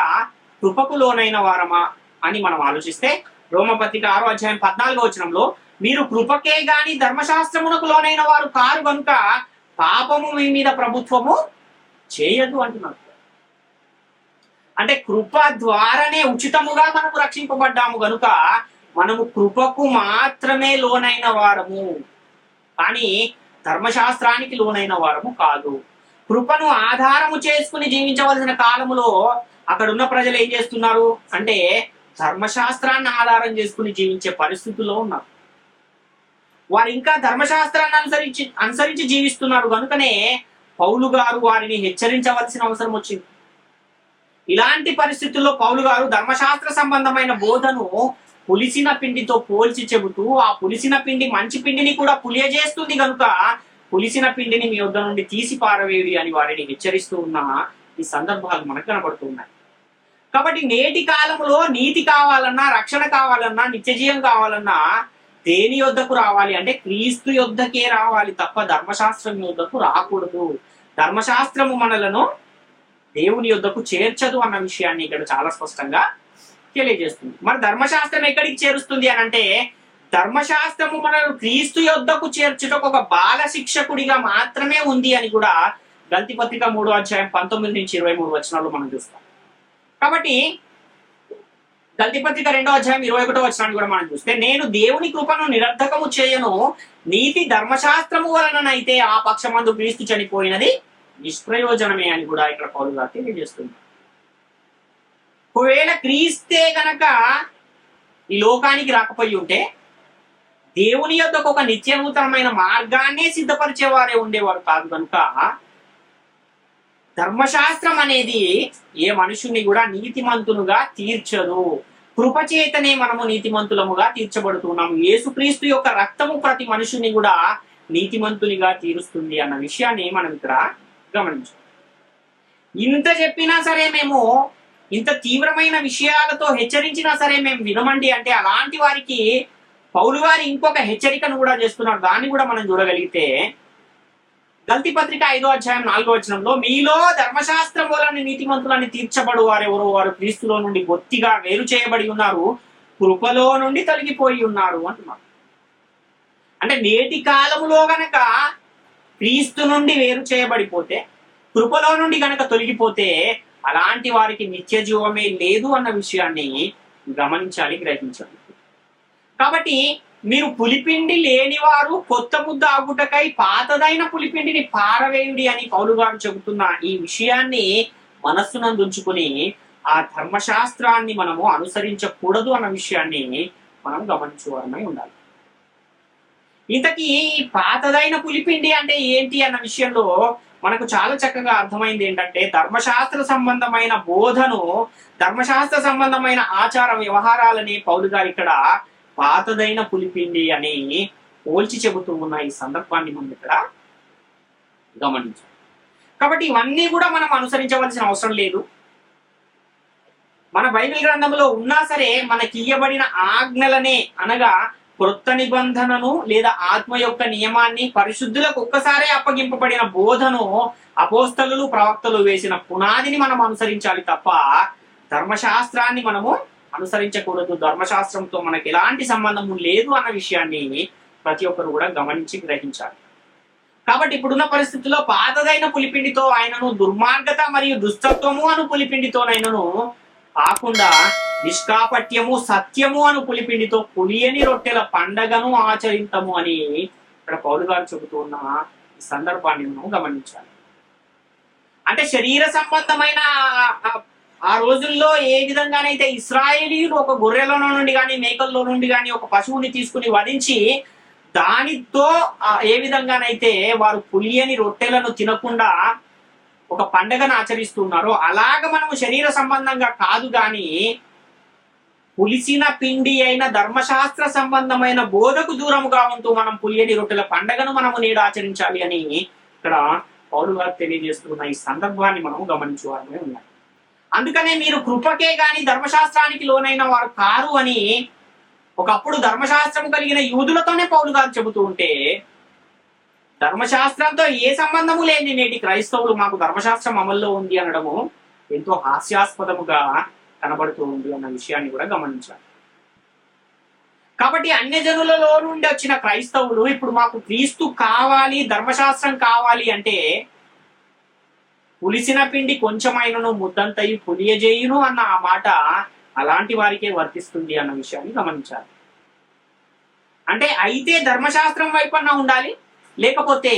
కృపకు లోనైన వారమా అని మనం ఆలోచిస్తే, రోమపత్రిక 6వ అధ్యాయం 14వ వచనంలో మీరు కృపకే గాని ధర్మశాస్త్రమునకు లోనైన వారు కారు కనుక పాపము మీ మీద ప్రభుత్వము చేయదు అంటున్నారు. అంటే కృప ద్వారానే ఉచితముగా మనము రక్షింపబడ్డాము గనుక మనము కృపకు మాత్రమే లోనైన వారము, కానీ ధర్మశాస్త్రానికి లోనైన వారము కాదు. కృపను ఆధారము చేసుకుని జీవించవలసిన కాలములో అక్కడ ఉన్న ప్రజలు ఏం చేస్తున్నారు అంటే ధర్మశాస్త్రాన్ని ఆధారం చేసుకుని జీవించే పరిస్థితుల్లో ఉన్నారు. వారు ఇంకా ధర్మశాస్త్రాన్ని అనుసరించి జీవిస్తున్నారు కనుకనే పౌలు గారు వారిని హెచ్చరించవలసిన అవసరం వచ్చింది. ఇలాంటి పరిస్థితుల్లో పౌలు గారు ధర్మశాస్త్ర సంబంధమైన బోధను పులిసిన పిండితో పోల్చి చెబుతూ, ఆ పులిసిన పిండి మంచి పిండిని కూడా పులియజేస్తుంది కనుక పులిసిన పిండిని మీ వద్ద నుండి తీసి పారవేడి అని వారిని హెచ్చరిస్తూ ఉన్న ఈ సందర్భాలు మనకు కనబడుతున్నాయి. కాబట్టి నేటి కాలంలో నీతి కావాలన్నా, రక్షణ కావాలన్నా, నిత్యజీవం కావాలన్నా దేని యొద్దకు రావాలి అంటే క్రీస్తు యొద్దకే రావాలి తప్ప ధర్మశాస్త్రం యొద్దకు రాకూడదు. ధర్మశాస్త్రము మనలను దేవుని యొద్దకు చేర్చదు అన్న విషయాన్ని ఇక్కడ చాలా స్పష్టంగా తెలియజేస్తుంది. మరి ధర్మశాస్త్రం ఎక్కడికి చేరుస్తుంది అని అంటే ధర్మశాస్త్రము మనను క్రీస్తు యొద్దకు చేర్చుటకు ఒక బాల శిక్షకుడిగా మాత్రమే ఉంది అని కూడా గల్తీ పత్రిక 3:19-23 మనం చూస్తాం. కాబట్టి గల్తీ పత్రిక 2:21 కూడా మనం చూస్తే, నేను దేవుని కృపను నిరర్ధకము చేయను, నీతి ధర్మశాస్త్రము వలననైతే ఆ పక్షమందు క్రీస్తు చనిపోయినది నిష్ప్రయోజనమే అని కూడా ఇక్కడ పౌలు గారు తెలియజేస్తుంది. ఒకవేళ క్రీస్తే గనక ఈ లోకానికి రాకపోయి ఉంటే దేవుని యొద్దకు ఒక నిత్యనూతనమైన మార్గాన్నే సిద్ధపరిచేవారే ఉండేవారు కాదు. కనుక ధర్మశాస్త్రం అనేది ఏ మనుషుని కూడా నీతిమంతునుగా తీర్చదు. కృపచేతనే మనము నీతిమంతులముగా తీర్చబడుతున్నాము. యేసుక్రీస్తు యొక్క రక్తము ప్రతి మనుషుని కూడా నీతిమంతునిగా తీరుస్తుంది అన్న విషయాన్ని మనం ఇక్కడ గమనించాం. ఇంత చెప్పినా సరే, మేము ఇంత తీవ్రమైన విషయాలతో హెచ్చరించినా సరే మేము వినమండి అంటే, అలాంటి వారికి పౌలు గారు ఇంకొక హెచ్చరికను కూడా చేస్తున్నారు. దాన్ని కూడా మనం చూడగలిగితే గల్తీ పత్రిక 5:4 మీలో ధర్మశాస్త్రం వలన నీతిమంతులని తీర్చబడు వారెవరో వారు క్రీస్తులో నుండి బొత్తిగా వేరు చేయబడి ఉన్నారు, కృపలో నుండి తొలగిపోయి ఉన్నారు అంటున్నారు. అంటే నేటి కాలంలో గనక క్రీస్తు నుండి వేరు చేయబడిపోతే, కృపలో నుండి గనక తొలగిపోతే అలాంటి వారికి నిత్య జీవమే లేదు అన్న విషయాన్ని గమనించాలి, గ్రహించాలి. కాబట్టి మీరు పులిపిండి లేనివారు కొత్త ముద్ద ఆగుటకై పాతదైన పులిపిండిని పారవేయుడి అని పౌలు గారు చెబుతున్న ఈ విషయాన్ని మనస్సునందుంచుకుని ఆ ధర్మశాస్త్రాన్ని మనము అనుసరించకూడదు అన్న విషయాన్ని మనం గమనించుకోవడమై ఉండాలి. ఇంతకీ పాతదైన పులిపిండి అంటే ఏంటి అన్న విషయంలో మనకు చాలా చక్కగా అర్థమైంది. ఏంటంటే ధర్మశాస్త్ర సంబంధమైన బోధను, ధర్మశాస్త్ర సంబంధమైన ఆచార వ్యవహారాలని పౌలు గారు ఇక్కడ పాతదైన పులిపిండి అని పోల్చి చెబుతూ ఉన్న ఈ సందర్భాన్ని మనం ఇక్కడ గమనించాం. కాబట్టి ఇవన్నీ కూడా మనం అనుసరించవలసిన అవసరం లేదు. మన బైబిల్ గ్రంథంలో ఉన్నా సరే మనకి ఇయ్యబడిన ఆజ్ఞలనే, అనగా క్రొత్త నిబంధనను లేదా ఆత్మ యొక్క నియమాన్ని, పరిశుద్ధులకు ఒక్కసారే అప్పగింపబడిన బోధను, అపోస్తలులు ప్రవక్తలు వేసిన పునాదిని మనం అనుసరించాలి తప్ప ధర్మశాస్త్రాన్ని మనము అనుసరించకూడదు. ధర్మశాస్త్రంతో మనకి ఎలాంటి సంబంధము లేదు అన్న విషయాన్ని ప్రతి ఒక్కరు కూడా గమనించి గ్రహించాలి. కాబట్టి ఇప్పుడున్న పరిస్థితుల్లో పాతదైన పులిపిండితో ఆయనను దుర్మార్గత మరియు దుష్టత్వము అను పులిపిండితోనైనను కాకుండా నిష్కాపట్యము సత్యము అను పులిపిండితో పులియని రొట్టెల పండగను ఆచరించము అని ఇక్కడ పౌలు గారు చెబుతూ ఉన్న ఈ సందర్భాన్ని మనం గమనించాలి. అంటే శరీర సంబంధమైన ఆ రోజుల్లో ఏ విధంగానైతే ఇశ్రాయేలీయులు ఒక గొర్రెలో నుండి కానీ మేకల్లో నుండి కానీ ఒక పశువుని తీసుకుని వధించి దానితో ఏ విధంగానైతే వారు పులియని రొట్టెలను తినకుండా ఒక పండగను ఆచరిస్తున్నారో, అలాగ మనము శరీర సంబంధంగా కాదు కానీ పులిసిన పిండి అయిన ధర్మశాస్త్ర సంబంధమైన బోధకు దూరముగా ఉంటూ మనం పులియని రొట్టెల పండగను మనము నేడు ఆచరించాలి అని ఇక్కడ పౌలు గారు తెలియజేస్తున్న ఈ సందర్భాన్ని మనము గమనించుకోవాలని ఉన్నాయి. అందుకనే మీరు కృపకే గాని ధర్మశాస్త్రానికి లోనైన వారు కారు అని ఒకప్పుడు ధర్మశాస్త్రం కలిగిన యూదులతోనే పౌలు గారు చెబుతూ ఉంటే, ధర్మశాస్త్రంతో ఏ సంబంధము లేని నేటి క్రైస్తవులు మాకు ధర్మశాస్త్రం అమల్లో ఉంది అనడము ఎంతో హాస్యాస్పదముగా కనబడుతూ ఉంది అన్న విషయాన్ని కూడా గమనించాలి. కాబట్టి అన్యజనులలో నుండి వచ్చిన క్రైస్తవులు ఇప్పుడు మాకు క్రీస్తు కావాలి, ధర్మశాస్త్రం కావాలి అంటే పులిసిన పిండి కొంచెమైనను ముద్దంతయు పులియజేయును అన్న ఆ మాట అలాంటి వారికే వర్తిస్తుంది అన్న విషయాన్ని గమనించాలి. అంటే అయితే ధర్మశాస్త్రం వైపన్నా ఉండాలి, లేకపోతే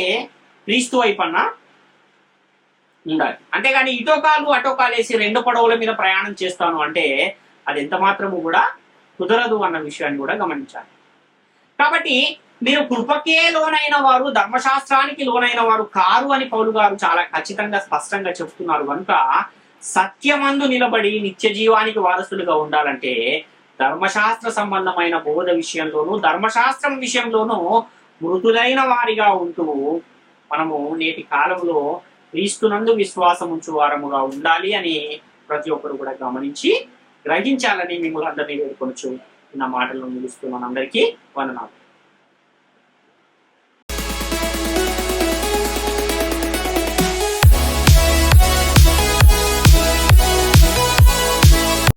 క్రీస్తు వైపన్నా ఉండాలి. అంతేగాని ఇటోకాలు అటోకాలు వేసి రెండు పడవల మీద ప్రయాణం చేస్తాను అంటే అది ఎంత మాత్రము కూడా కుదరదు అన్న విషయాన్ని కూడా గమనించాలి. కాబట్టి మీరు కృపకే లోనైన వారు ధర్మశాస్త్రానికి లోనైన వారు కారు అని పౌలు గారు చాలా ఖచ్చితంగా స్పష్టంగా చెప్తున్నారు. కనుక సత్యమందు నిలబడి నిత్య జీవానికి వారసులుగా ఉండాలంటే ధర్మశాస్త్ర సంబంధమైన బోధ విషయంలోనూ ధర్మశాస్త్రం విషయంలోనూ మృతులైన వారిగా ఉంటూ మనము నేటి కాలంలో క్రీస్తునందు విశ్వాసం ఉంచు వారముగా ఉండాలి అని ప్రతి ఒక్కరు కూడా గమనించి గ్రహించాలని మిమ్మల్ని అందరినీ వేడుకొనొచ్చు. నా మాటలను ముగిస్తున్నాను. అందరికీ వందనాలు.